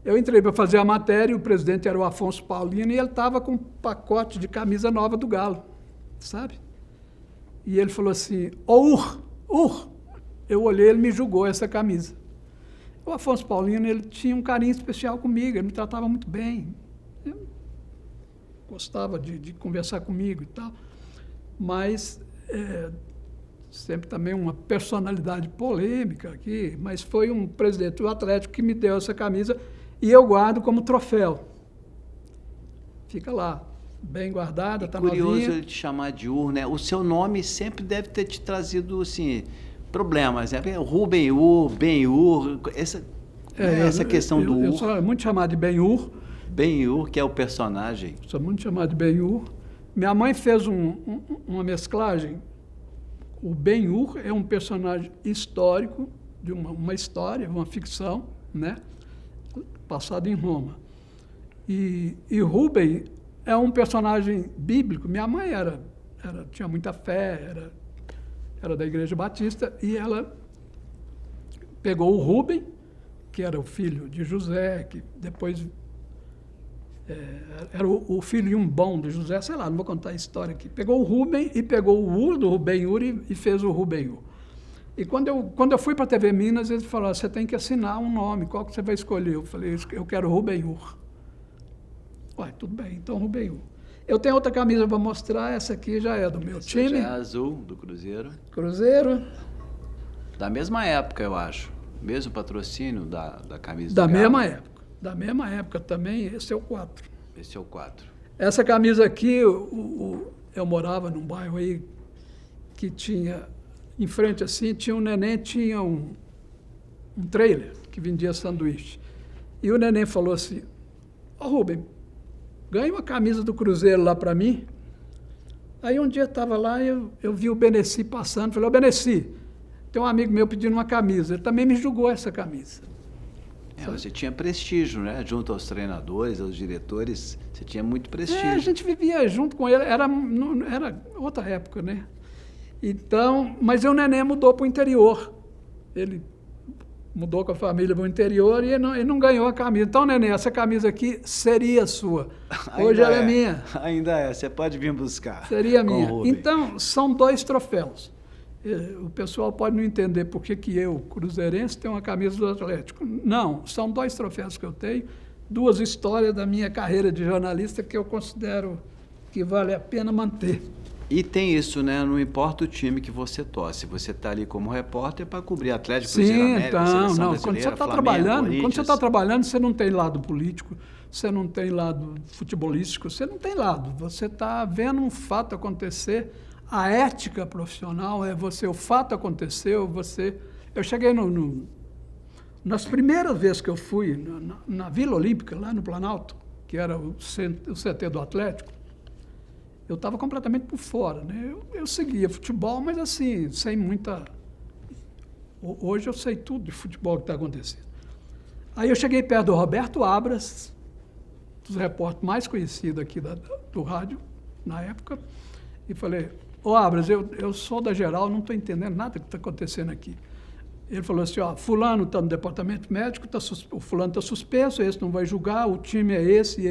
[SPEAKER 2] Eu entrei para fazer a matéria, o presidente era o Afonso Paulino, e ele estava com um pacote de camisa nova do Galo, sabe? E ele falou assim, eu olhei, ele me julgou essa camisa. O Afonso Paulino, ele tinha um carinho especial comigo, ele me tratava muito bem. Eu gostava de conversar comigo e tal, mas sempre também uma personalidade polêmica aqui, mas foi um presidente do Atlético que me deu essa camisa e eu guardo como troféu. Fica lá, bem guardada, está novinha.
[SPEAKER 1] Curioso ele te chamar de Ur, né? O seu nome sempre deve ter te trazido, assim, problemas, né? Rubem Ur, Ben-Hur, essa questão do Ur.
[SPEAKER 2] Eu sou muito chamado de Ben-Hur.
[SPEAKER 1] Ben-Hur, que é o personagem.
[SPEAKER 2] Sou muito chamado de Ben-Hur. Minha mãe fez uma mesclagem. O Ben-Hur é um personagem histórico, de uma história, uma ficção, né? Passado em Roma. E Rubem é um personagem bíblico. Minha mãe tinha muita fé, era da Igreja Batista, e ela pegou o Rubem, que era o filho de José, que depois era o filho bom de José, sei lá, não vou contar a história aqui. Pegou o Rubem e pegou o Ur do Rubem-Hur e fez o Rubem-Hur. E quando eu fui para a TV Minas, eles falaram, você tem que assinar um nome, qual que você vai escolher? Eu falei, eu quero Rubem-Hur. Ué, tudo bem, então Rubem-Hur. Eu tenho outra camisa para mostrar, essa aqui já é do meu time.
[SPEAKER 1] Já é azul, do Cruzeiro.
[SPEAKER 2] Cruzeiro.
[SPEAKER 1] Da mesma época, eu acho. Mesmo patrocínio da camisa
[SPEAKER 2] da
[SPEAKER 1] do Galo.
[SPEAKER 2] mesma época. Da mesma época também, esse é o 4.
[SPEAKER 1] Esse é o 4.
[SPEAKER 2] Essa camisa aqui, eu morava num bairro aí que tinha, em frente assim, tinha um neném, tinha um trailer que vendia sanduíche. E o neném falou assim, Rubem, ganha uma camisa do Cruzeiro lá para mim. Aí um dia estava lá, eu vi o Beneci passando, falei, Beneci, tem um amigo meu pedindo uma camisa. Ele também me julgou essa camisa.
[SPEAKER 1] Você tinha prestígio, né? Junto aos treinadores, aos diretores, você tinha muito prestígio.
[SPEAKER 2] A gente vivia junto com ele, era outra época, né? Então, mas o neném mudou para o interior. Ele mudou com a família para o interior e ele não ganhou a camisa. Então, neném, essa camisa aqui seria sua. Hoje ela é minha.
[SPEAKER 1] Ainda é, você pode vir buscar.
[SPEAKER 2] Seria minha. Então, são 2 troféus. O pessoal pode não entender por que eu, cruzeirense, tenho uma camisa do Atlético. Não, são 2 troféus que eu tenho, 2 histórias da minha carreira de jornalista que eu considero que vale a pena manter.
[SPEAKER 1] E tem isso, né? Não importa o time que você torce, você está ali como repórter para cobrir Atlético, Cruzeiro, América, Seleção Brasileira,
[SPEAKER 2] quando você está
[SPEAKER 1] trabalhando,
[SPEAKER 2] quando você está trabalhando, você não tem lado político, você não tem lado futebolístico, você não tem lado. Você está vendo um fato acontecer. A ética profissional é o fato aconteceu, Eu cheguei nas primeiras vezes que eu fui na Vila Olímpica, lá no Planalto, que era o CT do Atlético, eu estava completamente por fora, né? Eu seguia futebol, mas assim, sem muita... Hoje eu sei tudo de futebol que está acontecendo. Aí eu cheguei perto do Roberto Abras, dos repórteres mais conhecidos aqui do rádio, na época, e falei... Abras, eu sou da geral, não estou entendendo nada que está acontecendo aqui. Ele falou assim, fulano está no departamento médico, o fulano está suspenso, esse não vai julgar, o time é esse.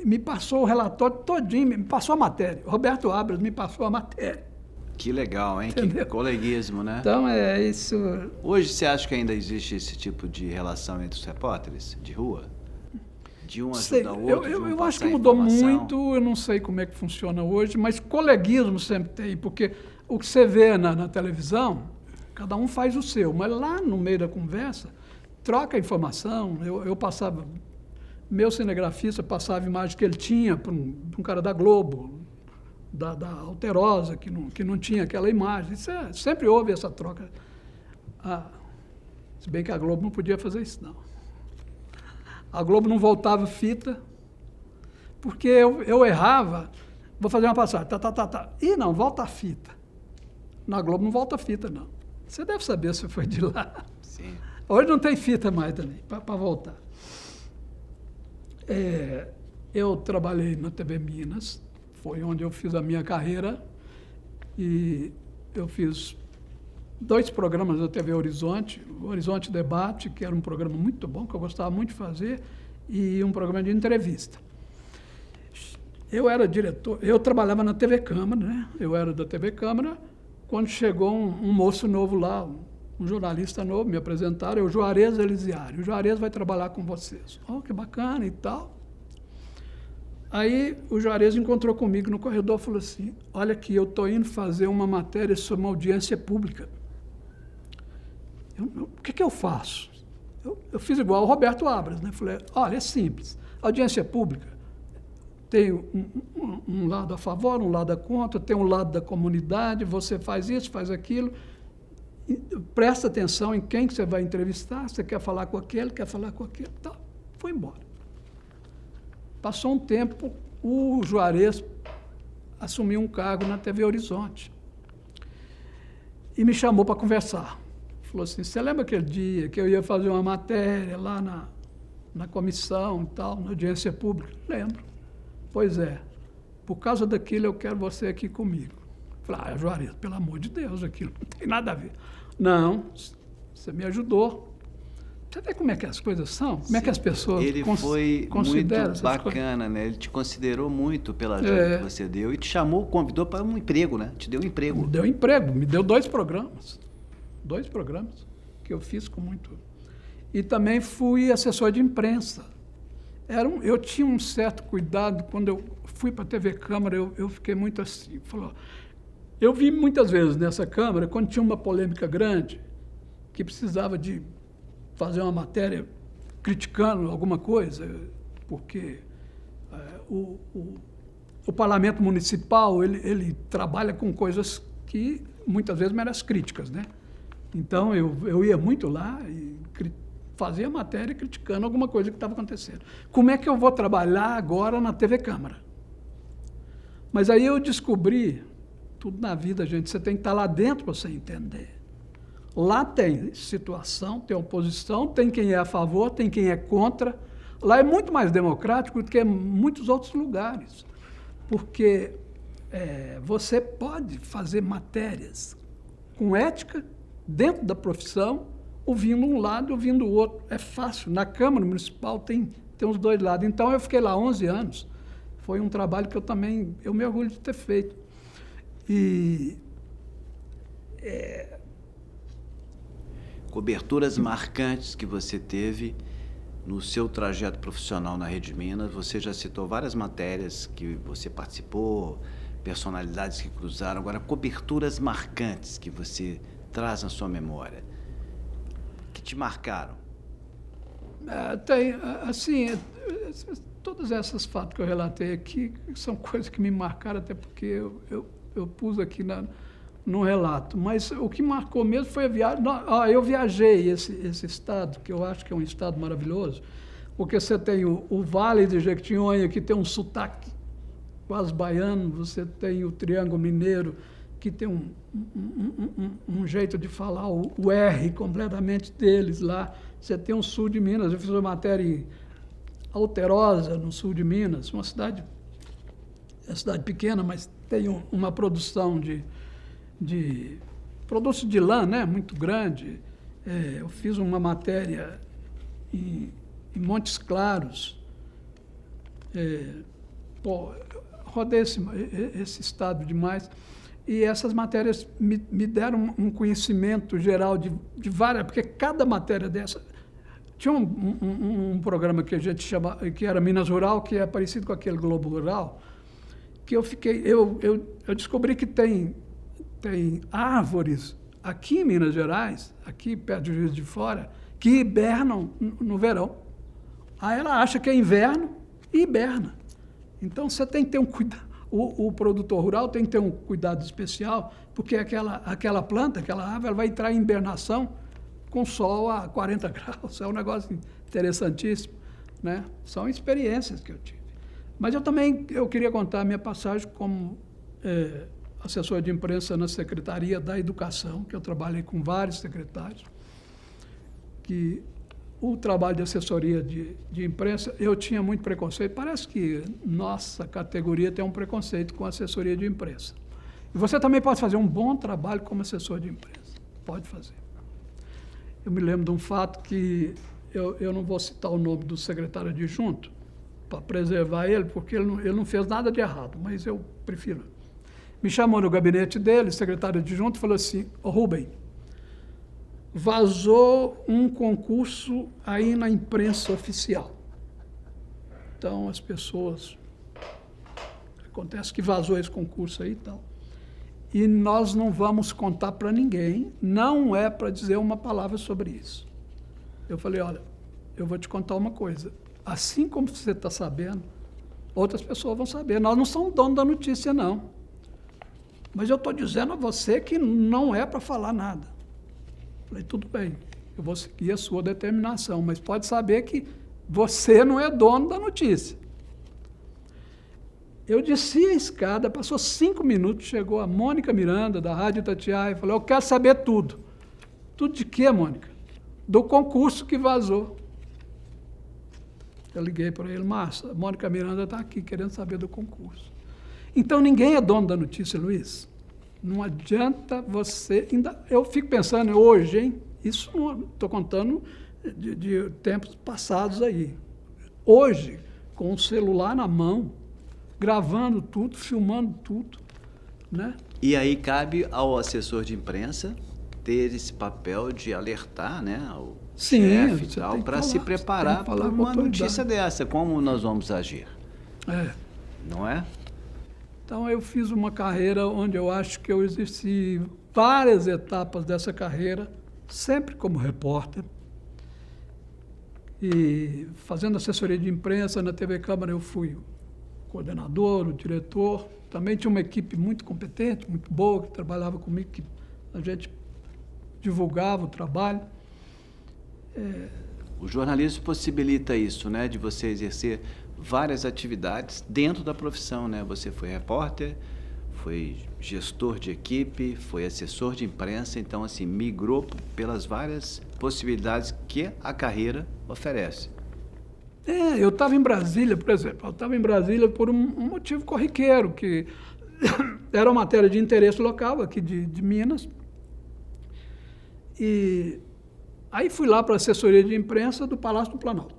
[SPEAKER 2] Me passou o relatório todinho, me passou a matéria. Roberto Abras me passou a matéria.
[SPEAKER 1] Que legal, hein?
[SPEAKER 2] Entendeu?
[SPEAKER 1] Que coleguismo, né?
[SPEAKER 2] Então, é isso.
[SPEAKER 1] Hoje você acha que ainda existe esse tipo de relação entre os repórteres de rua? De um ajudar o outro,
[SPEAKER 2] eu acho que mudou muito, eu não sei como é que funciona hoje, mas coleguismo sempre tem, porque o que você vê na televisão, cada um faz o seu, mas lá no meio da conversa, troca informação. Eu passava, meu cinegrafista passava a imagem que ele tinha para um cara da Globo, da Alterosa, que não tinha aquela imagem. Sempre houve essa troca. Se bem que a Globo não podia fazer isso, não. A Globo não voltava fita, porque eu errava, vou fazer uma passagem, tá. Ih, não, volta a fita. Na Globo não volta a fita, não. Você deve saber se foi de lá.
[SPEAKER 1] Sim.
[SPEAKER 2] Hoje não tem fita mais também, para voltar. Eu trabalhei na TV Minas, foi onde eu fiz a minha carreira, e eu fiz 2 programas da TV Horizonte, o Horizonte Debate, que era um programa muito bom, que eu gostava muito de fazer, e um programa de entrevista. Eu era diretor, eu trabalhava na TV Câmara, né? Eu era da TV Câmara, quando chegou um moço novo lá, um jornalista novo, me apresentaram, o Juarez Elisiário. O Juarez vai trabalhar com vocês. Oh, que bacana e tal. Aí o Juarez encontrou comigo no corredor e falou assim, olha aqui, eu estou indo fazer uma matéria sobre uma audiência pública. O que eu faço? Eu fiz igual o Roberto Abras, né? Falei, olha, é simples. Audiência pública tem um lado a favor, um lado a contra, tem um lado da comunidade, você faz isso, faz aquilo. Presta atenção em quem que você vai entrevistar, você quer falar com aquele, quer falar com aquele, tal. Foi embora. Passou um tempo, o Juarez assumiu um cargo na TV Horizonte e me chamou para conversar. Falou assim, você lembra aquele dia que eu ia fazer uma matéria lá na comissão e tal, na audiência pública? Lembro. Pois é, por causa daquilo eu quero você aqui comigo. Falei, Juarez, pelo amor de Deus, aquilo não tem nada a ver. Não, você me ajudou. Você vê como é que as coisas são? Como é que as pessoas
[SPEAKER 1] Ele foi
[SPEAKER 2] consideram
[SPEAKER 1] muito bacana, né? Ele te considerou muito pela ajuda que você deu e te chamou, convidou para um emprego, né? Te deu um emprego.
[SPEAKER 2] Me deu emprego, me deu 2 programas. 2 programas que eu fiz com muito... E também fui assessor de imprensa. Eu tinha um certo cuidado, quando eu fui para a TV Câmara, eu fiquei muito assim. Eu vi muitas vezes nessa Câmara, quando tinha uma polêmica grande, que precisava de fazer uma matéria criticando alguma coisa, porque o parlamento municipal, ele trabalha com coisas que muitas vezes merecem críticas, né? Então, eu ia muito lá e fazia matéria criticando alguma coisa que estava acontecendo. Como é que eu vou trabalhar agora na TV Câmara? Mas aí eu descobri, tudo na vida, gente, você tem que estar lá dentro para você entender. Lá tem situação, tem oposição, tem quem é a favor, tem quem é contra. Lá é muito mais democrático do que em muitos outros lugares, porque você pode fazer matérias com ética, dentro da profissão, ouvindo um lado e ouvindo o outro. É fácil. Na Câmara Municipal tem os 2 lados. Então, eu fiquei lá 11 anos. Foi um trabalho que eu me orgulho de ter feito. E...
[SPEAKER 1] Coberturas marcantes que você teve no seu trajeto profissional na Rede Minas. Você já citou várias matérias que você participou, personalidades que cruzaram. Agora, coberturas marcantes que você traz na sua memória, que te marcaram?
[SPEAKER 2] Tem, assim, todos esses fatos que eu relatei aqui são coisas que me marcaram, até porque eu pus aqui no relato. Mas o que marcou mesmo foi a viagem. Eu viajei esse estado, que eu acho que é um estado maravilhoso, porque você tem o Vale de Jequitinhonha, que tem um sotaque quase baiano, você tem o Triângulo Mineiro, que tem um jeito de falar o R completamente deles lá. Você tem o sul de Minas, eu fiz uma matéria em Alterosa, no sul de Minas, uma cidade pequena, mas tem uma produção de produtos de lã, né, muito grande. Eu fiz uma matéria em Montes Claros, Rodei esse estado demais. E essas matérias me deram um conhecimento geral de várias, porque cada matéria dessa... Tinha um programa que a gente chama, que era Minas Rural, que é parecido com aquele Globo Rural, que eu descobri que tem árvores aqui em Minas Gerais, aqui perto de Juiz de Fora, que hibernam no verão. Aí ela acha que é inverno e hiberna. Então você tem que ter um cuidado. O produtor rural tem que ter um cuidado especial, porque aquela planta, aquela árvore, ela vai entrar em hibernação com sol a 40 graus. É um negócio interessantíssimo, né? São experiências que eu tive. Mas eu queria contar a minha passagem como assessor de imprensa na Secretaria da Educação, que eu trabalhei com vários secretários, que o trabalho de assessoria de imprensa, eu tinha muito preconceito. Parece que nossa categoria tem um preconceito com assessoria de imprensa. E você também pode fazer um bom trabalho como assessor de imprensa. Pode fazer. Eu me lembro de um fato que eu não vou citar o nome do secretário adjunto para preservar ele, porque ele não fez nada de errado, mas eu prefiro. Me chamou no gabinete dele, o secretário adjunto, e falou assim: "Ô Rubem, vazou um concurso aí na imprensa oficial. Então, as pessoas... Acontece que vazou esse concurso aí e tal. E nós não vamos contar para ninguém, não é para dizer uma palavra sobre isso." Eu falei: "Olha, eu vou te contar uma coisa. Assim como você está sabendo, outras pessoas vão saber. Nós não somos donos da notícia, não. Mas eu estou dizendo a você que não é para falar nada." Falei: "Tudo bem, eu vou seguir a sua determinação, mas pode saber que você não é dono da notícia." Eu desci a escada, passou 5 minutos, chegou a Mônica Miranda, da Rádio Itatiaia, e falou: "Eu quero saber tudo." "Tudo de quê, Mônica?" "Do concurso que vazou." Eu liguei para ele: "Márcio, a Mônica Miranda está aqui querendo saber do concurso." Então, ninguém é dono da notícia, Luiz. Não adianta você... Eu fico pensando hoje, hein? Isso não estou contando de tempos passados aí. Hoje, com o celular na mão, gravando tudo, filmando tudo, né?
[SPEAKER 1] E aí cabe ao assessor de imprensa ter esse papel de alertar, né, ao chefe e tal, para se preparar para uma notícia dessa, como nós vamos agir. Não é?
[SPEAKER 2] Então, eu fiz uma carreira onde eu acho que eu exerci várias etapas dessa carreira, sempre como repórter. E fazendo assessoria de imprensa na TV Câmara, eu fui o coordenador, o diretor. Também tinha uma equipe muito competente, muito boa, que trabalhava comigo, que a gente divulgava o trabalho.
[SPEAKER 1] O jornalismo possibilita isso, né, de você exercer várias atividades dentro da profissão, né? Você foi repórter, foi gestor de equipe, foi assessor de imprensa, então, assim, migrou pelas várias possibilidades que a carreira oferece.
[SPEAKER 2] Eu estava em Brasília, por exemplo, por um motivo corriqueiro, que era uma matéria de interesse local aqui de Minas. E aí fui lá para a assessoria de imprensa do Palácio do Planalto.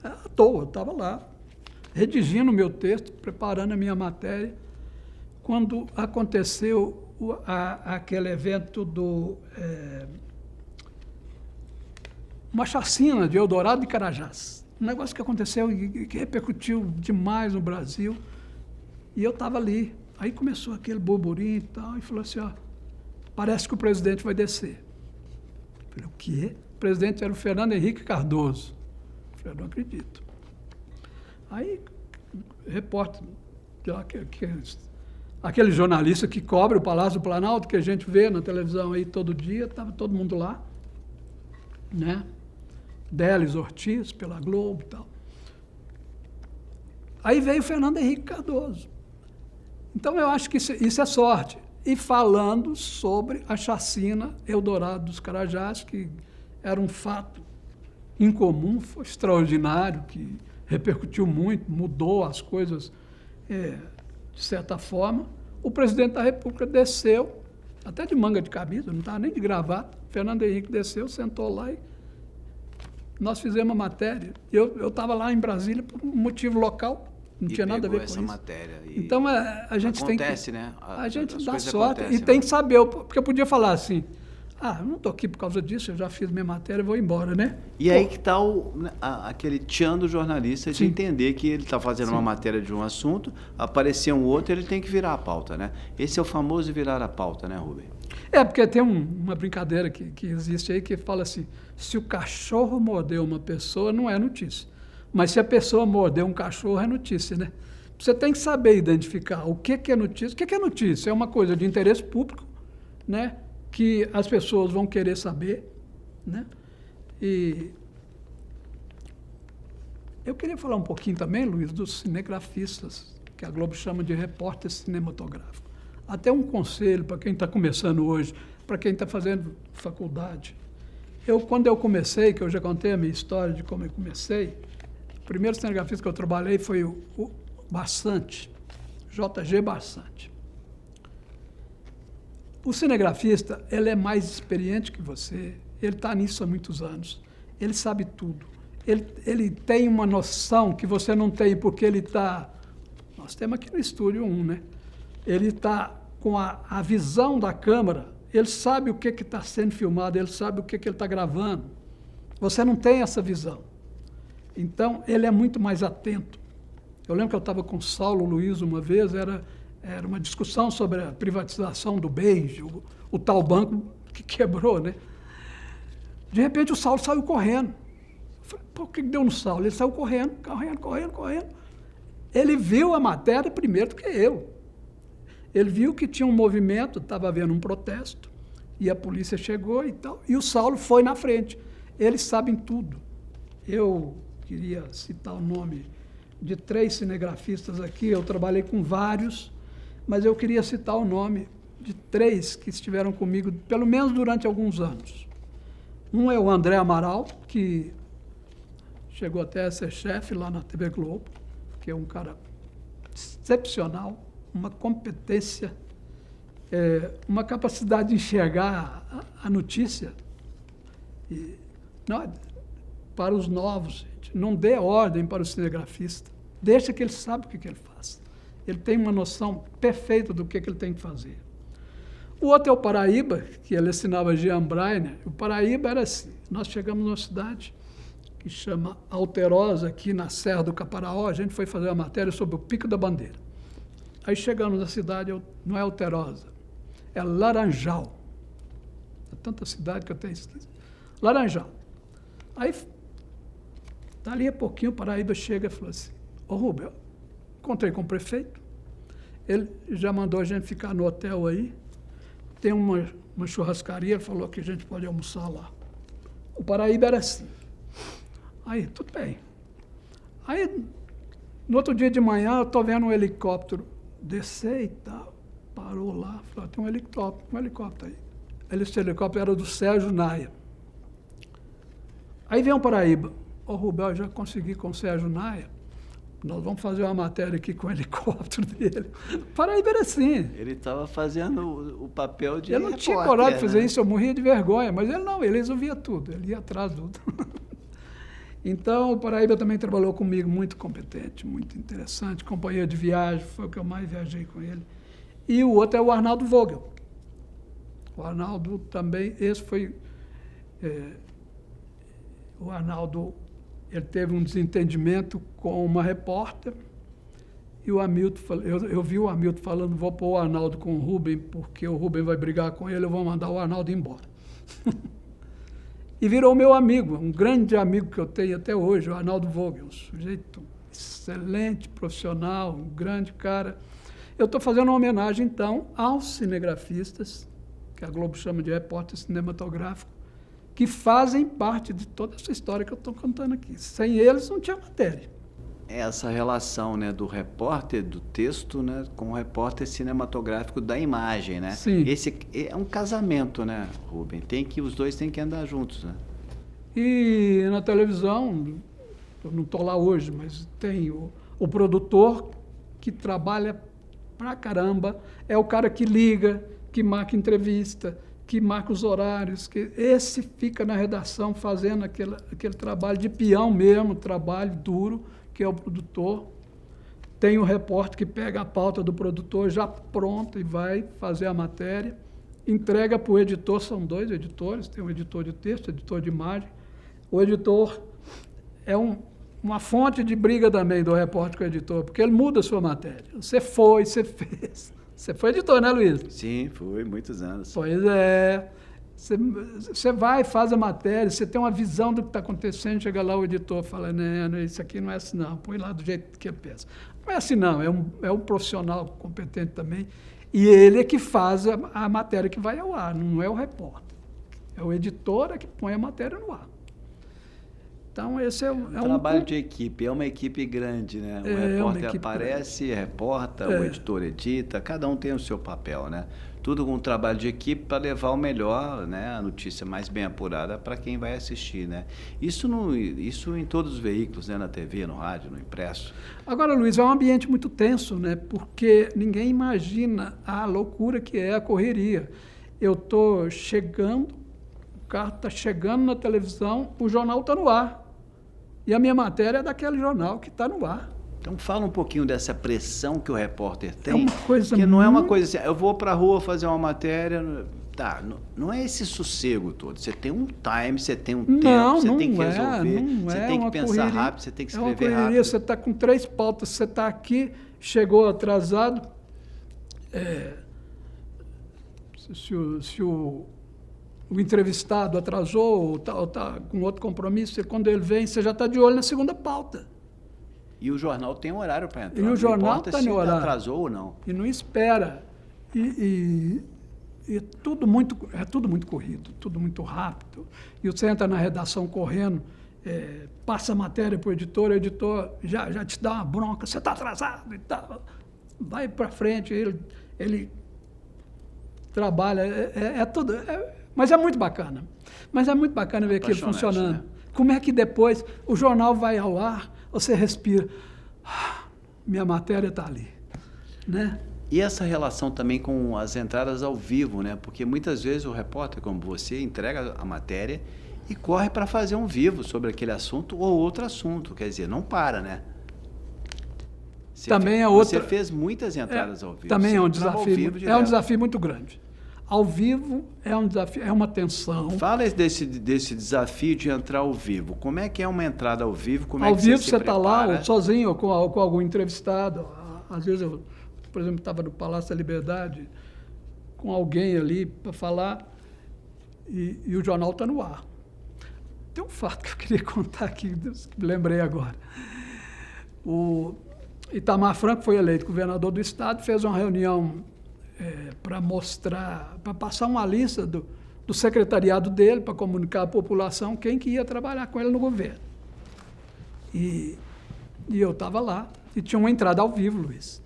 [SPEAKER 2] À toa, eu estava lá, redigindo o meu texto, preparando a minha matéria, quando aconteceu aquele evento uma chacina de Eldorado e Carajás. Um negócio que aconteceu e que repercutiu demais no Brasil. E eu estava ali. Aí começou aquele burburinho e tal, e falou assim: "Ó, parece que o presidente vai descer." Eu falei: "O quê?" O presidente era o Fernando Henrique Cardoso. Eu falei: "Eu não acredito." Aí, repórter, aquele jornalista que cobre o Palácio do Planalto, que a gente vê na televisão aí todo dia, estava todo mundo lá, né? Délis Ortiz, pela Globo e tal. Aí veio o Fernando Henrique Cardoso. Então, eu acho que isso é sorte. E falando sobre a chacina Eldorado dos Carajás, que era um fato incomum, foi extraordinário, que repercutiu muito, mudou as coisas de certa forma. O presidente da República desceu, até de manga de camisa, não estava nem de gravata. Fernando Henrique desceu, sentou lá e nós fizemos uma matéria. Eu estava lá em Brasília por um motivo local, não tinha nada a ver com
[SPEAKER 1] essa
[SPEAKER 2] isso.
[SPEAKER 1] matéria.
[SPEAKER 2] Então, a gente
[SPEAKER 1] acontece,
[SPEAKER 2] tem que...
[SPEAKER 1] né?
[SPEAKER 2] A gente
[SPEAKER 1] As
[SPEAKER 2] dá
[SPEAKER 1] coisas
[SPEAKER 2] sorte
[SPEAKER 1] acontecem,
[SPEAKER 2] e tem
[SPEAKER 1] né?
[SPEAKER 2] que saber, porque eu podia falar assim, eu não estou aqui por causa disso, eu já fiz minha matéria, vou embora, né?
[SPEAKER 1] E aí que está aquele tchan do jornalista de
[SPEAKER 2] Sim.
[SPEAKER 1] entender que ele está fazendo uma matéria de um assunto, aparecer um outro, ele tem que virar a pauta, né? Esse é o famoso virar a pauta, né, Rubem?
[SPEAKER 2] Porque tem uma brincadeira que existe aí que fala assim, se o cachorro morder uma pessoa, não é notícia. Mas se a pessoa morder um cachorro, é notícia, né? Você tem que saber identificar o que é notícia. O que é notícia? É uma coisa de interesse público, né? Que as pessoas vão querer saber, né? E eu queria falar um pouquinho também, Luiz, dos cinegrafistas, que a Globo chama de repórter cinematográfico. Até um conselho para quem está começando hoje, para quem está fazendo faculdade. Quando eu comecei, que eu já contei a minha história de como eu comecei, o primeiro cinegrafista que eu trabalhei foi o Barçante, JG Barçante. O cinegrafista, ele é mais experiente que você, ele está nisso há muitos anos, ele sabe tudo. Ele tem uma noção que você não tem, porque ele está... Nós temos aqui no estúdio né? Ele está com a visão da câmera, ele sabe o que está sendo filmado, ele sabe o que ele está gravando. Você não tem essa visão. Então, ele é muito mais atento. Eu lembro que eu estava com o Saulo Luiz uma vez, era uma discussão sobre a privatização do Beijo, o tal banco que quebrou, né? De repente, o Saulo saiu correndo. Eu falei, o que deu no Saulo? Ele saiu correndo. Ele viu a matéria primeiro do que eu. Ele viu que tinha um movimento, estava havendo um protesto, e a polícia chegou e tal, e o Saulo foi na frente. Eles sabem tudo. Eu queria citar o nome de 3 cinegrafistas aqui, eu trabalhei com vários, mas eu queria citar o nome de 3 que estiveram comigo, pelo menos durante alguns anos. Um é o André Amaral, que chegou até a ser chefe lá na TV Globo, que é um cara excepcional, uma competência, uma capacidade de enxergar a notícia. Para os novos, gente, não dê ordem para o cinegrafista, deixa que ele saiba o que ele faz. Ele tem uma noção perfeita do que ele tem que fazer. O outro é o Paraíba, que ele assinava Jean Breiner. O Paraíba era assim, nós chegamos numa cidade que chama Alterosa, aqui na Serra do Caparaó, a gente foi fazer uma matéria sobre o Pico da Bandeira. Aí chegamos na cidade, não é Alterosa, é Laranjal. É tanta cidade que eu tenho esquecido. Laranjal. Aí, dali a pouquinho, o Paraíba chega e fala assim, Rubem, encontrei com o prefeito, ele já mandou a gente ficar no hotel aí, tem uma churrascaria, ele falou que a gente pode almoçar lá. O Paraíba era assim. Aí, tudo bem. Aí, no outro dia de manhã, eu estou vendo um helicóptero descer e tal, parou lá, falou, tem um helicóptero aí. Esse helicóptero era do Sérgio Naia. Aí vem o Paraíba, Rubel, já consegui com o Sérgio Naia, nós vamos fazer uma matéria aqui com o helicóptero dele. O Paraíba era assim.
[SPEAKER 1] Ele estava fazendo o papel de
[SPEAKER 2] Eu não tinha coragem de fazer isso, eu morria de vergonha, mas ele resolvia tudo, ele ia atrás de tudo. Então, o Paraíba também trabalhou comigo, muito competente, muito interessante, companheiro de viagem, foi o que eu mais viajei com ele. E o outro é o Arnaldo Vogel. O Arnaldo também, esse foi... o Arnaldo, ele teve um desentendimento com uma repórter, e o Hamilton, eu vi o Hamilton falando, vou pôr o Arnaldo com o Rubem, porque o Rubem vai brigar com ele, eu vou mandar o Arnaldo embora. E virou meu amigo, um grande amigo que eu tenho até hoje, o Arnaldo Vogel, um sujeito excelente, profissional, um grande cara. Eu estou fazendo uma homenagem, então, aos cinegrafistas, que a Globo chama de repórter cinematográfico, que fazem parte de toda essa história que eu estou contando aqui. Sem eles, não tinha matéria.
[SPEAKER 1] Essa relação, né, do repórter do texto, né, com o repórter cinematográfico da imagem, né?
[SPEAKER 2] Sim.
[SPEAKER 1] Esse é um casamento, né, Rubem? Os dois têm que andar juntos, né?
[SPEAKER 2] E na televisão, eu não estou lá hoje, mas tem o produtor que trabalha pra caramba, é o cara que liga, que marca entrevista, que marca os horários, que esse fica na redação fazendo aquele trabalho de peão mesmo, trabalho duro, que é o produtor. Tem o repórter que pega a pauta do produtor já pronta e vai fazer a matéria, entrega para o editor, são 2 editores, tem um editor de texto, editor de imagem. O editor é uma fonte de briga também do repórter com o editor, porque ele muda a sua matéria. Você fez. Você foi editor, né, Luiz?
[SPEAKER 1] Sim, fui, muitos anos.
[SPEAKER 2] Pois é. Você vai, faz a matéria, você tem uma visão do que está acontecendo, chega lá o editor fala, não, isso aqui não é assim não, põe lá do jeito que ele pensa. Não é assim não, é um profissional competente também, e ele é que faz a matéria que vai ao ar, não é o repórter. É o editor que põe a matéria no ar. Então, esse é um
[SPEAKER 1] trabalho de equipe, é uma equipe grande, né? O repórter aparece, reporta, o editor edita, cada um tem o seu papel, né? Tudo com um trabalho de equipe para levar o melhor, né? A notícia mais bem apurada para quem vai assistir, né? Isso em todos os veículos, né? Na TV, no rádio, no impresso.
[SPEAKER 2] Agora, Luiz, é um ambiente muito tenso, né? Porque ninguém imagina a loucura que é a correria. Eu estou chegando, o carro está chegando na televisão, o jornal está no ar. E a minha matéria é daquele jornal que está no ar.
[SPEAKER 1] Então fala um pouquinho dessa pressão que o repórter tem.
[SPEAKER 2] É uma coisa
[SPEAKER 1] que não é uma coisa assim, eu vou para a rua fazer uma matéria, tá, não é esse sossego todo. Você tem um time, você tem um tempo, você tem que resolver, você tem que pensar rápido, você tem que escrever rápido.
[SPEAKER 2] Você está com 3 pautas, você está aqui, chegou atrasado. Se o entrevistado atrasou ou está com outro compromisso, quando ele vem, você já está de olho na segunda pauta.
[SPEAKER 1] E o jornal tem horário para entrar.
[SPEAKER 2] E o jornal está no horário.
[SPEAKER 1] Atrasou ou não.
[SPEAKER 2] E não espera. E tudo muito corrido, tudo muito rápido. E você entra na redação correndo, passa a matéria para o editor já te dá uma bronca, você está atrasado e tal. Vai para frente, ele trabalha, tudo. Mas é muito bacana. Mas é muito bacana ver aquilo funcionando. Né? Como é que depois o jornal vai ao ar, você respira, minha matéria está ali, né?
[SPEAKER 1] E essa relação também com as entradas ao vivo, né? Porque muitas vezes o repórter, como você, entrega a matéria e corre para fazer um vivo sobre aquele assunto ou outro assunto, quer dizer, não para, né? Você fez muitas entradas ao vivo.
[SPEAKER 2] Também é um desafio, um desafio muito grande. Ao vivo é um desafio, é uma tensão.
[SPEAKER 1] Fala desse desafio de entrar ao vivo. Como é que é uma entrada ao vivo? Como
[SPEAKER 2] ao
[SPEAKER 1] é que
[SPEAKER 2] vivo você está lá, ou sozinho, ou com algum entrevistado. Às vezes eu, por exemplo, estava no Palácio da Liberdade com alguém ali para falar e o jornal está no ar. Tem um fato que eu queria contar aqui, que lembrei agora. O Itamar Franco foi eleito governador do estado, fez uma reunião para mostrar, para passar uma lista do secretariado dele, para comunicar à população quem que ia trabalhar com ele no governo. E eu estava lá, e tinha uma entrada ao vivo, Luiz.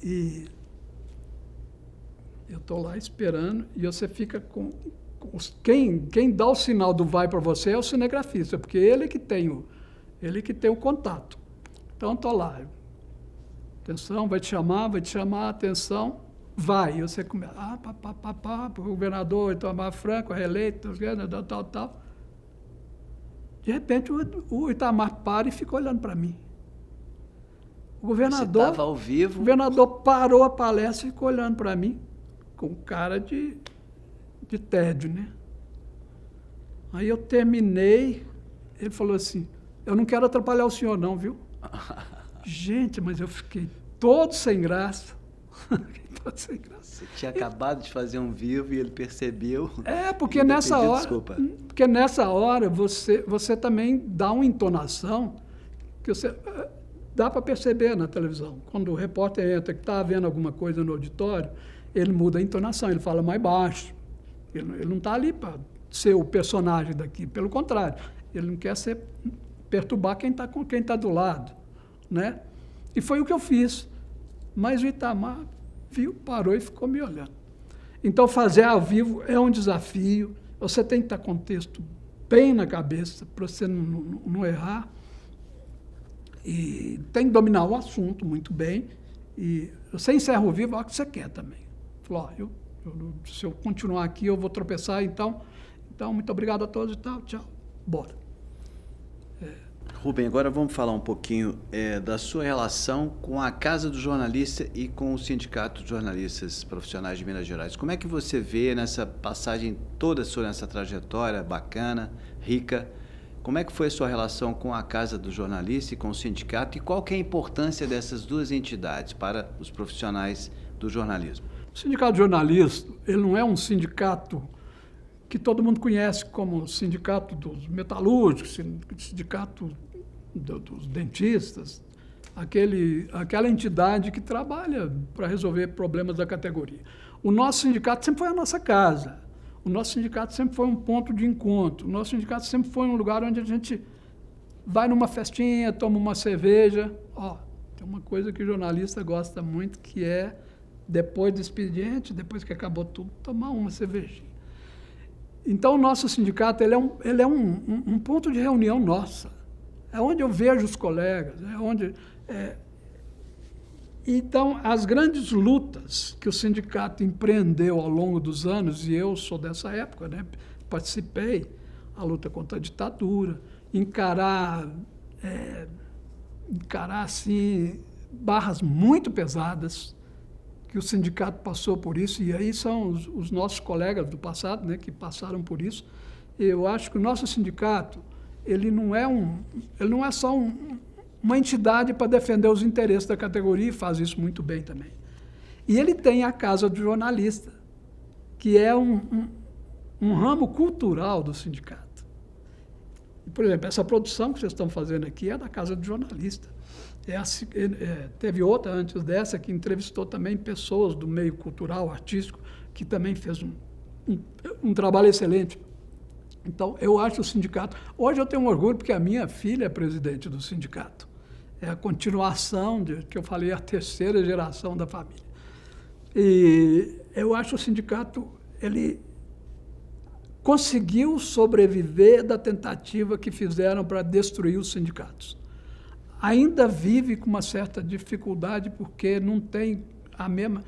[SPEAKER 2] E eu estou lá esperando, e você fica com... Quem dá o sinal do vai para você é o cinegrafista, porque ele que tem o contato. Então, estou lá. Atenção, vai te chamar, atenção, vai. E você começa, o governador Itamar Franco, reeleito, tal. De repente, o Itamar para e fica olhando para mim. O governador...
[SPEAKER 1] Você estava ao vivo?
[SPEAKER 2] O governador parou a palestra e ficou olhando para mim, com cara de tédio, né? Aí eu terminei, ele falou assim, eu não quero atrapalhar o senhor não, viu? Gente, mas eu fiquei todo sem graça.
[SPEAKER 1] Você tinha acabado de fazer um vivo e ele percebeu.
[SPEAKER 2] Porque nessa hora... Desculpa. Porque nessa hora você também dá uma entonação que você... Dá para perceber na televisão. Quando o repórter entra, que está vendo alguma coisa no auditório, ele muda a entonação, ele fala mais baixo. Ele não está ali para ser o personagem daqui, pelo contrário. Ele não quer perturbar quem está do lado, né? E foi o que eu fiz. Mas o Itamar viu, parou e ficou me olhando. Então, fazer ao vivo é um desafio. Você tem que estar com o texto bem na cabeça para você não errar. E tem que dominar o assunto muito bem. E você encerra o vivo a hora que você quer também. Falou, Se eu continuar aqui, eu vou tropeçar, então muito obrigado a todos e tal, tchau, bora.
[SPEAKER 1] Rubem, agora vamos falar um pouquinho da sua relação com a Casa do Jornalista e com o Sindicato de Jornalistas Profissionais de Minas Gerais. Como é que você vê nessa passagem toda sua, nessa trajetória bacana, rica, como é que foi a sua relação com a Casa do Jornalista e com o sindicato e qual que é a importância dessas duas entidades para os profissionais do jornalismo?
[SPEAKER 2] O Sindicato de Jornalistas, ele não é um sindicato que todo mundo conhece como sindicato dos metalúrgicos, sindicato dos dentistas, aquela entidade que trabalha para resolver problemas da categoria. O nosso sindicato sempre foi a nossa casa. O nosso sindicato sempre foi um ponto de encontro. O nosso sindicato sempre foi um lugar onde a gente vai numa festinha, toma uma cerveja. Tem uma coisa que o jornalista gosta muito, que é, depois do expediente, depois que acabou tudo, tomar uma cervejinha. Então, o nosso sindicato ele é um ponto de reunião nossa. É onde eu vejo os colegas, é onde... Então, as grandes lutas que o sindicato empreendeu ao longo dos anos, e eu sou dessa época, né? Participei, a luta contra a ditadura, encarar assim, barras muito pesadas, que o sindicato passou por isso, e aí são os nossos colegas do passado, né, que passaram por isso. Eu acho que o nosso sindicato, ele não é só uma entidade para defender os interesses da categoria, e faz isso muito bem também. E ele tem a Casa do Jornalista, que é um ramo cultural do sindicato. Por exemplo, essa produção que vocês estão fazendo aqui é da Casa do Jornalista. Teve outra antes dessa que entrevistou também pessoas do meio cultural, artístico, que também fez um trabalho excelente. Então, eu acho o sindicato... Hoje eu tenho um orgulho porque a minha filha é presidente do sindicato. É a continuação, que eu falei, a terceira geração da família. E eu acho o sindicato, ele conseguiu sobreviver da tentativa que fizeram para destruir os sindicatos. Ainda vive com uma certa dificuldade porque não tem a mesma...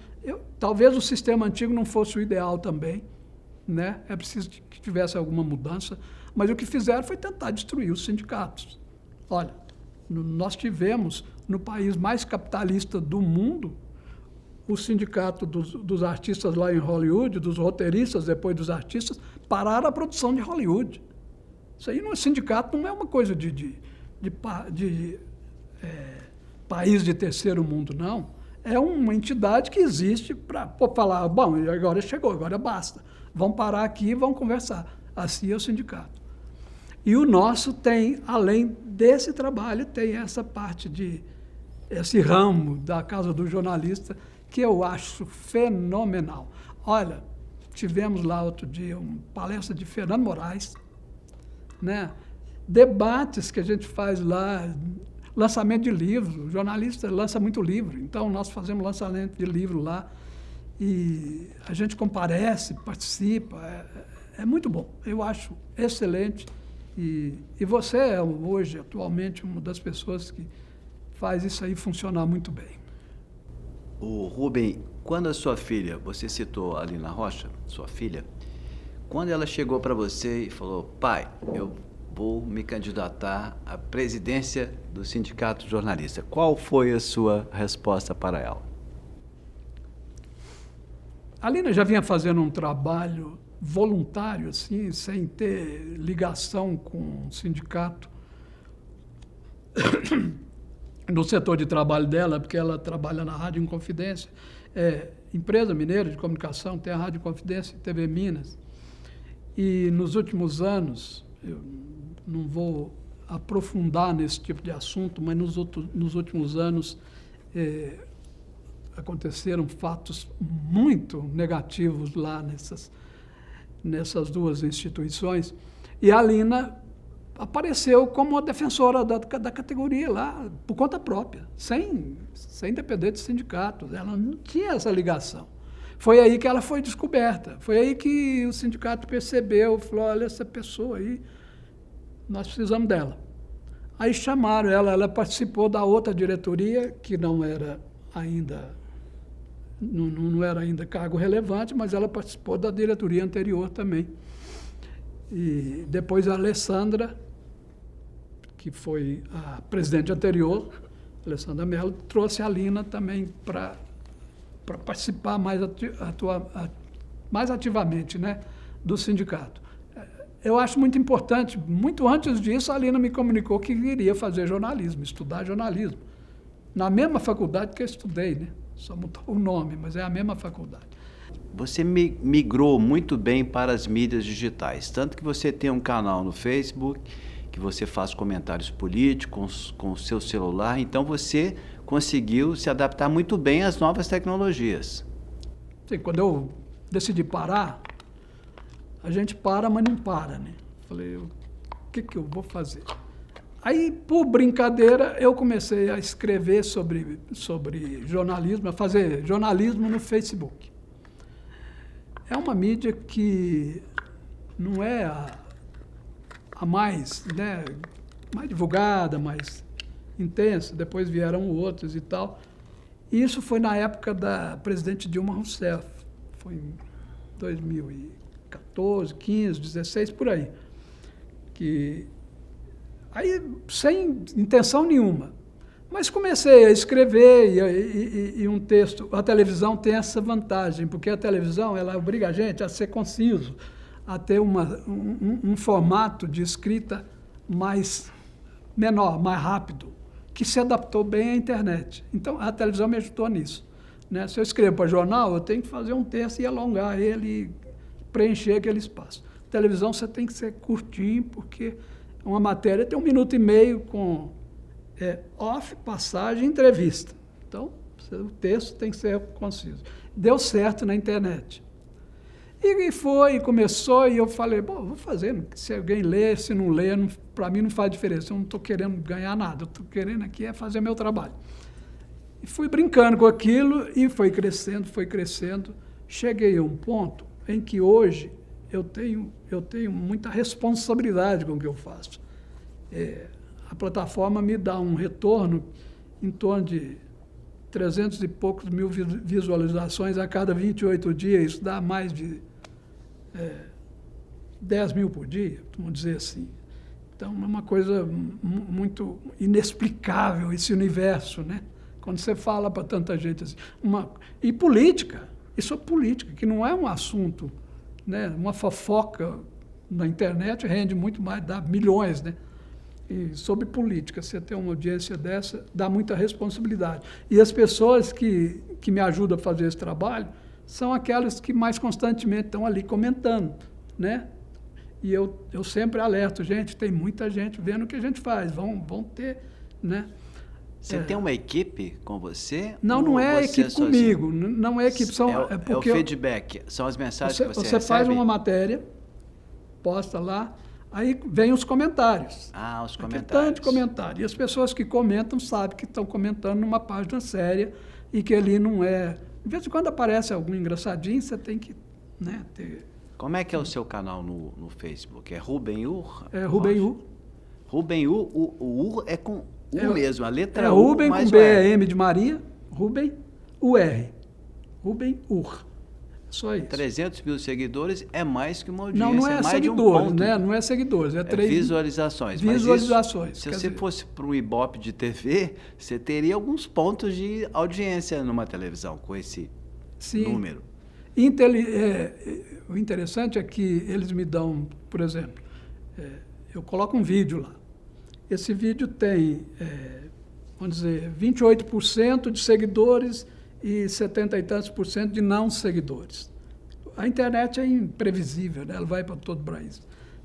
[SPEAKER 2] Talvez o sistema antigo não fosse o ideal também, né? É preciso que tivesse alguma mudança, mas o que fizeram foi tentar destruir os sindicatos. Olha, nós tivemos, no país mais capitalista do mundo, o sindicato dos artistas lá em Hollywood, dos roteiristas depois dos artistas, pararam a produção de Hollywood. Isso aí, sindicato não é uma coisa de país de terceiro mundo, não. É uma entidade que existe para falar, bom, agora chegou, agora basta. Vamos parar aqui e vamos conversar. Assim é o sindicato. E o nosso tem, além desse trabalho, tem essa parte esse ramo da Casa do Jornalista, que eu acho fenomenal. Olha, tivemos lá outro dia uma palestra de Fernando Moraes, né? Debates que a gente faz lá, lançamento de livro, o jornalista lança muito livro, então nós fazemos lançamento de livro lá e a gente comparece, participa, é muito bom, eu acho excelente e você é hoje, atualmente, uma das pessoas que faz isso aí funcionar muito bem.
[SPEAKER 1] O Rubem, quando a sua filha, você citou a Alina Rocha, sua filha, quando ela chegou para você e falou, pai, eu vou me candidatar à presidência do Sindicato Jornalista. Qual foi a sua resposta para ela?
[SPEAKER 2] A Alina já vinha fazendo um trabalho voluntário, assim, sem ter ligação com o sindicato, no setor de trabalho dela, porque ela trabalha na Rádio Inconfidência, empresa mineira de comunicação, tem a Rádio Inconfidência e TV Minas. E nos últimos anos, eu não vou aprofundar nesse tipo de assunto, mas nos últimos anos aconteceram fatos muito negativos lá nessas duas instituições. E a Alina apareceu como a defensora da categoria lá, por conta própria, sem depender de sindicatos. Ela não tinha essa ligação. Foi aí que ela foi descoberta. Foi aí que o sindicato percebeu, falou, olha, essa pessoa aí, nós precisamos dela. Aí chamaram ela participou da outra diretoria, que não era ainda não era ainda cargo relevante, mas ela participou da diretoria anterior também. E depois a Alessandra, que foi a presidente anterior, Alessandra Mello, trouxe a Lina também para participar mais ativamente, né, do sindicato. Eu acho muito importante, muito antes disso, a Lina me comunicou que iria fazer jornalismo, estudar jornalismo, na mesma faculdade que eu estudei, né? Só mudou o nome, mas é a mesma faculdade.
[SPEAKER 1] Você migrou muito bem para as mídias digitais, tanto que você tem um canal no Facebook, que você faz comentários políticos com o seu celular, então você conseguiu se adaptar muito bem às novas tecnologias.
[SPEAKER 2] Sim, quando eu decidi parar, a gente para, mas não para, né? Falei, o que eu vou fazer? Aí, por brincadeira, eu comecei a escrever sobre jornalismo, a fazer jornalismo no Facebook. É uma mídia que não é a mais, né, mais divulgada, mais intensa, depois vieram outros e tal. E isso foi na época da presidente Dilma Rousseff, foi em 2014, 15, 16, por aí. Aí, sem intenção nenhuma. Mas comecei a escrever e um texto. A televisão tem essa vantagem, porque a televisão ela obriga a gente a ser conciso, a ter um formato de escrita menor, mais rápido, que se adaptou bem à internet. Então, a televisão me ajudou nisso, né? Se eu escrevo para jornal, eu tenho que fazer um texto e alongar ele, preencher aquele espaço. Televisão você tem que ser curtinho, porque uma matéria tem 1 minuto e meio com off, passagem, entrevista. Então, o texto tem que ser conciso. Deu certo na internet. E começou, e eu falei, bom, vou fazer, se alguém lê, se não lê, para mim não faz diferença, eu não estou querendo ganhar nada, eu estou querendo aqui fazer meu trabalho. E fui brincando com aquilo, e foi crescendo, cheguei a um ponto em que hoje eu tenho muita responsabilidade com o que eu faço. A plataforma me dá um retorno em torno de 300 e poucos mil visualizações a cada 28 dias, isso dá mais de 10 mil por dia, vamos dizer assim. Então, é uma coisa muito inexplicável esse universo, né? Quando você fala para tanta gente assim. E política, isso é política, que não é um assunto, né? Uma fofoca na internet rende muito mais, dá milhões, né? E sobre política, você ter uma audiência dessa, dá muita responsabilidade. E as pessoas que me ajudam a fazer esse trabalho são aquelas que mais constantemente estão ali comentando, né? E eu sempre alerto, gente, tem muita gente vendo o que a gente faz, vão ter, né?
[SPEAKER 1] Você tem uma equipe com você?
[SPEAKER 2] Não é equipe comigo, não é equipe,
[SPEAKER 1] é o feedback, são as mensagens que você recebe?
[SPEAKER 2] Você faz uma matéria, posta lá, aí vem os comentários.
[SPEAKER 1] Os comentários.
[SPEAKER 2] Tanto comentário. E as pessoas que comentam sabem que estão comentando numa página séria e que ali não é... De vez em quando aparece algum engraçadinho, você tem que, né, ter...
[SPEAKER 1] Como é que é o seu canal no Facebook? É Rubem Ur?
[SPEAKER 2] É Rubem Ur.
[SPEAKER 1] Rubem Ur, o Ur é com U mesmo, a letra U
[SPEAKER 2] Rubem
[SPEAKER 1] mais
[SPEAKER 2] com B-M de Maria, Rubem, U-R. Rubem Ur. Só isso.
[SPEAKER 1] 300 mil seguidores é mais que uma audiência.
[SPEAKER 2] Não é
[SPEAKER 1] mais
[SPEAKER 2] seguidores,
[SPEAKER 1] de um
[SPEAKER 2] né? Não é seguidores, é 3
[SPEAKER 1] visualizações.
[SPEAKER 2] Visualizações.
[SPEAKER 1] Mas isso, se você fosse para um Ibope de TV, você teria alguns pontos de audiência numa televisão com esse número.
[SPEAKER 2] O interessante é que eles me dão, por exemplo, eu coloco um vídeo lá. Esse vídeo tem, vamos dizer, 28% de seguidores e 70 e tantos por cento de não seguidores. A internet é imprevisível, né? Ela vai para todo o país.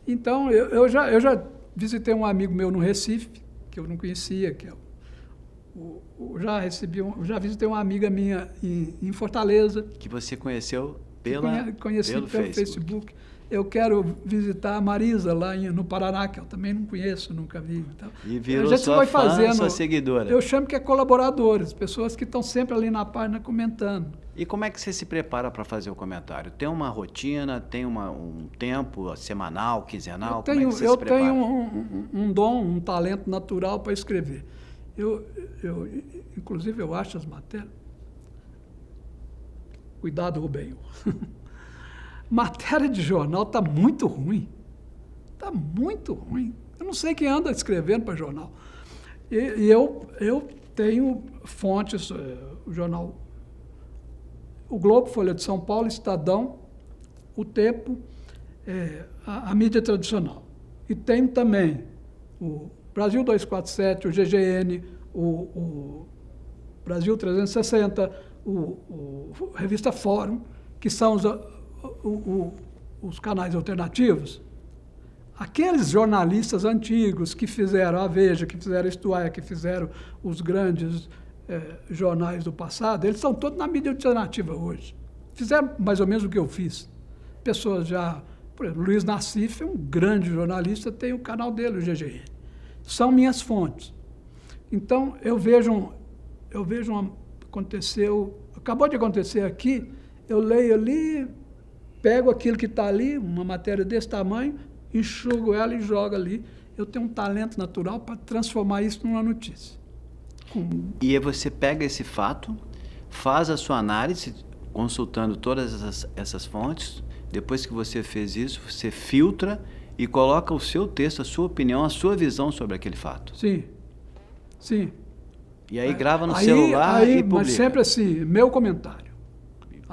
[SPEAKER 2] Então, eu já visitei um amigo meu no Recife, que eu não conhecia, que é já visitei uma amiga minha em Fortaleza.
[SPEAKER 1] Que você conheceu
[SPEAKER 2] conheci pelo Facebook. Eu quero visitar a Marisa lá no Paraná, que eu também não conheço, nunca vi. Então,
[SPEAKER 1] e virou sua fã, sua seguidora.
[SPEAKER 2] Eu chamo que é colaboradores, pessoas que estão sempre ali na página comentando.
[SPEAKER 1] E como é que você se prepara para fazer o comentário? Tem uma rotina, tem um tempo semanal, quinzenal? Como é que você se prepara?
[SPEAKER 2] Eu tenho um dom, um talento natural para escrever. Inclusive, eu acho as matérias. Cuidado, Rubem. Matéria de jornal está muito ruim. Está muito ruim. Eu não sei quem anda escrevendo para jornal. E eu tenho fontes, o jornal O Globo, Folha de São Paulo, Estadão, O Tempo, a mídia tradicional. E tenho também o Brasil 247, o GGN, o Brasil 360, a Revista Fórum, que são os canais alternativos. Aqueles jornalistas antigos que fizeram a Veja, que fizeram Isto É, que fizeram os grandes jornais do passado, eles estão todos na mídia alternativa hoje. Fizeram mais ou menos o que eu fiz. Pessoas já... Por exemplo, Luiz Nassif é um grande jornalista, tem o canal dele, o GGN. São minhas fontes. Então, eu vejo aconteceu... Acabou de acontecer aqui, eu leio ali, pego aquilo que está ali, uma matéria desse tamanho, enxugo ela e jogo ali. Eu tenho um talento natural para transformar isso numa notícia.
[SPEAKER 1] E aí você pega esse fato, faz a sua análise, consultando todas essas fontes. Depois que você fez isso, você filtra e coloca o seu texto, a sua opinião, a sua visão sobre aquele fato.
[SPEAKER 2] Sim, sim.
[SPEAKER 1] E aí grava no celular e publica.
[SPEAKER 2] Mas sempre assim, meu comentário.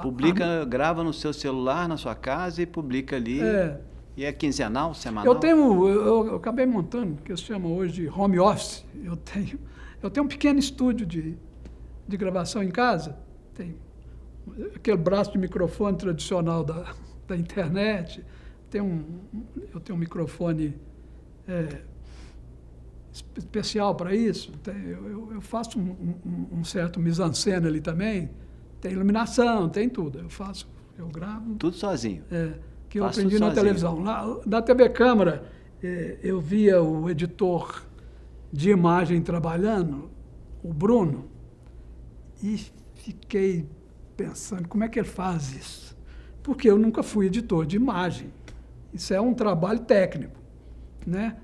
[SPEAKER 1] Publica, grava no seu celular, na sua casa e publica ali. E é quinzenal, semanal?
[SPEAKER 2] Eu acabei montando, que se chama hoje de home office. Eu tenho um pequeno estúdio de gravação em casa. Tem aquele braço de microfone tradicional da internet. Eu tenho um microfone especial para isso. Eu faço um certo mise-en-scène ali também. Tem iluminação, tem tudo. Eu gravo.
[SPEAKER 1] Tudo sozinho?
[SPEAKER 2] Que eu aprendi na televisão. Na TV Câmara, eu via o editor de imagem trabalhando, o Bruno, e fiquei pensando, como é que ele faz isso? Porque eu nunca fui editor de imagem. Isso é um trabalho técnico, né?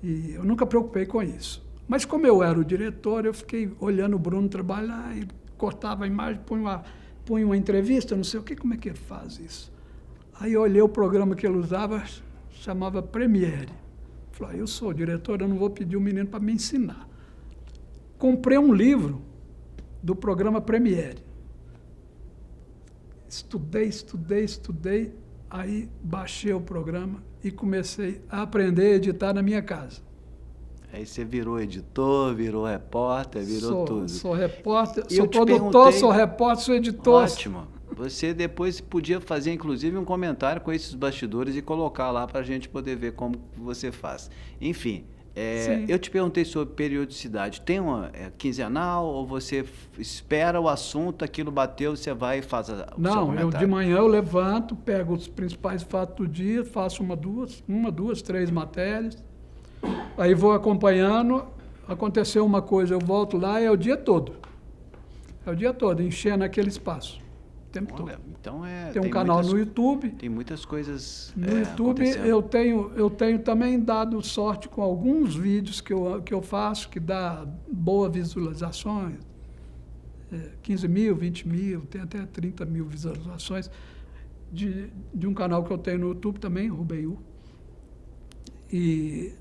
[SPEAKER 2] E eu nunca preocupei com isso. Mas como eu era o diretor, eu fiquei olhando o Bruno trabalhar, e cortava a imagem, punha uma entrevista, não sei o quê, como é que ele faz isso? Aí eu olhei o programa que ele usava, chamava Premiere. Falei, eu sou diretor, eu não vou pedir o menino para me ensinar. Comprei um livro do programa Premiere. Estudei, aí baixei o programa e comecei a aprender a editar na minha casa.
[SPEAKER 1] Aí você virou editor, virou repórter, virou tudo.
[SPEAKER 2] Sou repórter, sou produtor, sou repórter, sou editor.
[SPEAKER 1] Ótimo. Você depois podia fazer, inclusive, um comentário com esses bastidores e colocar lá para a gente poder ver como você faz. Enfim, eu te perguntei sobre periodicidade. Tem uma quinzenal ou você espera o assunto, aquilo bateu, você vai e faz o seu comentário?
[SPEAKER 2] De manhã eu levanto, pego os principais fatos do dia, faço uma, duas, três matérias. Aí vou acompanhando, aconteceu uma coisa, eu volto lá, é o dia todo. É o dia todo, enchendo aquele espaço. O tempo todo.
[SPEAKER 1] Então
[SPEAKER 2] tem um canal no YouTube.
[SPEAKER 1] Tem muitas coisas
[SPEAKER 2] no YouTube eu tenho também dado sorte com alguns vídeos que eu faço, que dá boas visualizações. 15 mil, 20 mil, tem até 30 mil visualizações. De um canal que eu tenho no YouTube também, Rubem U. E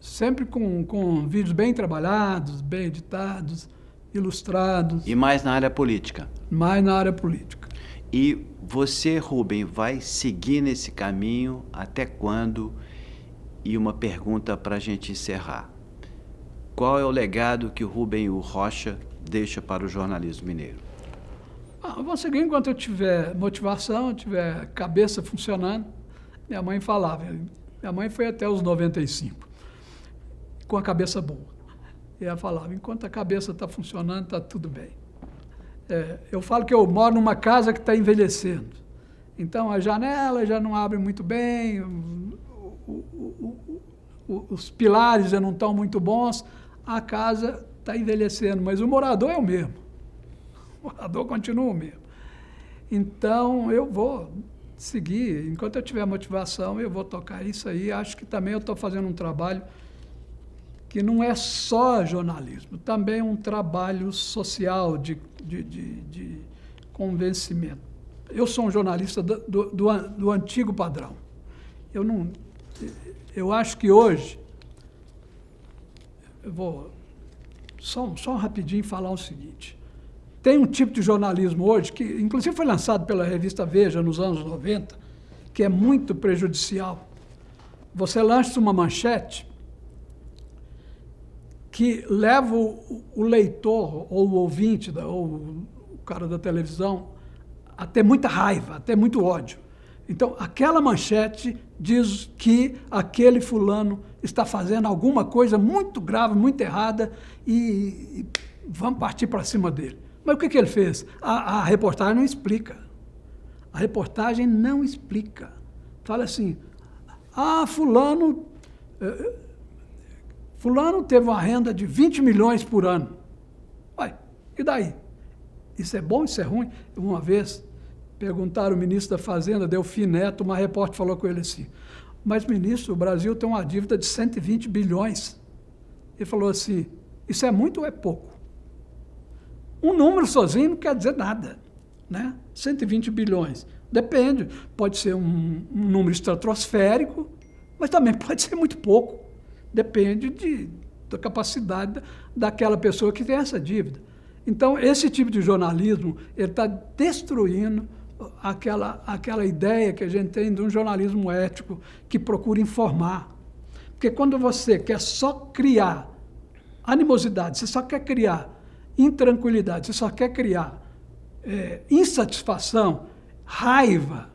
[SPEAKER 2] sempre com vídeos bem trabalhados, bem editados, ilustrados.
[SPEAKER 1] E mais na área política?
[SPEAKER 2] Mais na área política.
[SPEAKER 1] E você, Rubem, vai seguir nesse caminho até quando? E uma pergunta para a gente encerrar. Qual é o legado que o Rubem Rocha deixa para o jornalismo mineiro?
[SPEAKER 2] Eu vou seguir enquanto eu tiver motivação, tiver cabeça funcionando. Minha mãe falava, minha mãe foi até os 95, com a cabeça boa. E ela falava, enquanto a cabeça está funcionando, está tudo bem. Eu falo que eu moro numa casa que está envelhecendo. Então, a janela já não abre muito bem, os pilares já não estão muito bons, a casa está envelhecendo, mas o morador é o mesmo. O morador continua o mesmo. Então, eu vou seguir. Enquanto eu tiver motivação, eu vou tocar isso aí. Acho que também eu estou fazendo um trabalho que não é só jornalismo, também um trabalho social de convencimento. eu sou um jornalista do antigo padrão. Eu acho que hoje, eu vou só rapidinho falar o seguinte, tem um tipo de jornalismo hoje, que inclusive foi lançado pela revista Veja nos anos 90, que é muito prejudicial. Você lança uma manchete que leva o leitor, ou o ouvinte, ou o cara da televisão, a ter muita raiva, a ter muito ódio. Então, aquela manchete diz que aquele fulano está fazendo alguma coisa muito grave, muito errada, e vamos partir para cima dele. Mas o que ele fez? A reportagem não explica. A reportagem não explica. Fala assim, fulano teve uma renda de 20 milhões por ano. Ué, e daí? Isso é bom, isso é ruim? Uma vez perguntaram ao ministro da Fazenda, Delfim Neto, uma repórter falou com ele assim, mas ministro, o Brasil tem uma dívida de 120 bilhões. Ele falou assim, isso é muito ou é pouco? Um número sozinho não quer dizer nada, né? 120 bilhões. Depende, pode ser um número estratosférico, mas também pode ser muito pouco. Depende da capacidade daquela pessoa que tem essa dívida. Então, esse tipo de jornalismo, ele está destruindo aquela ideia que a gente tem de um jornalismo ético que procura informar. Porque quando você quer só criar animosidade, você só quer criar intranquilidade, você só quer criar insatisfação, raiva.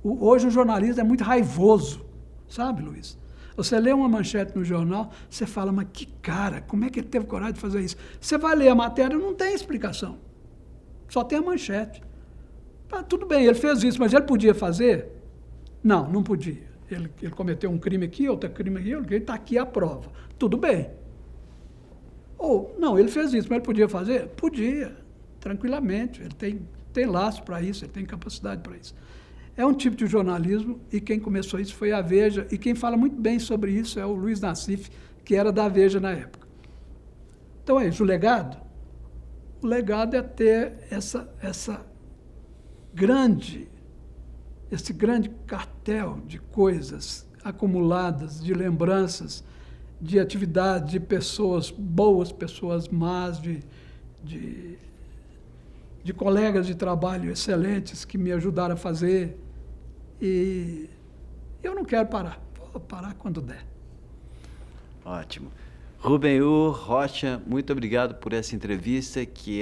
[SPEAKER 2] Hoje o jornalismo é muito raivoso, sabe, Luiz? Você lê uma manchete no jornal, você fala, mas que cara, como é que ele teve coragem de fazer isso? Você vai ler a matéria, não tem explicação. Só tem a manchete. Tudo bem, ele fez isso, mas ele podia fazer? Não, não podia. Ele cometeu um crime aqui, outro crime aqui, ele está aqui a prova. Tudo bem. Ou, não, ele fez isso, mas ele podia fazer? Podia, tranquilamente. Ele tem laço para isso, ele tem capacidade para isso. É um tipo de jornalismo, e quem começou isso foi a Veja, e quem fala muito bem sobre isso é o Luiz Nassif, que era da Veja na época. Então é isso, o legado? O legado é ter esse grande cartel de coisas acumuladas, de lembranças, de atividades, de pessoas boas, pessoas más, de colegas de trabalho excelentes que me ajudaram a fazer. E eu não quero parar. Vou parar quando der.
[SPEAKER 1] Ótimo. Rubenhur Rocha, muito obrigado por essa entrevista, que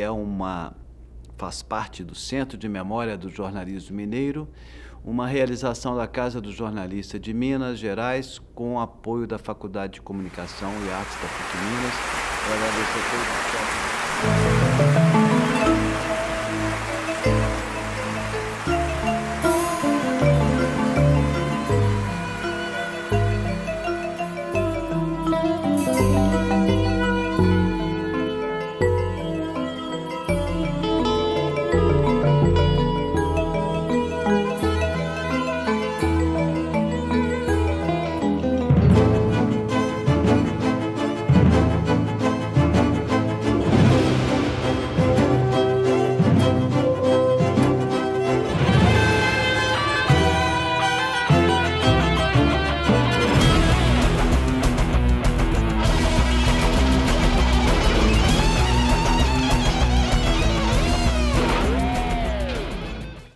[SPEAKER 1] faz parte do Centro de Memória do Jornalismo Mineiro, uma realização da Casa do Jornalista de Minas Gerais, com o apoio da Faculdade de Comunicação e Artes da PUC Minas. Eu agradeço a todos.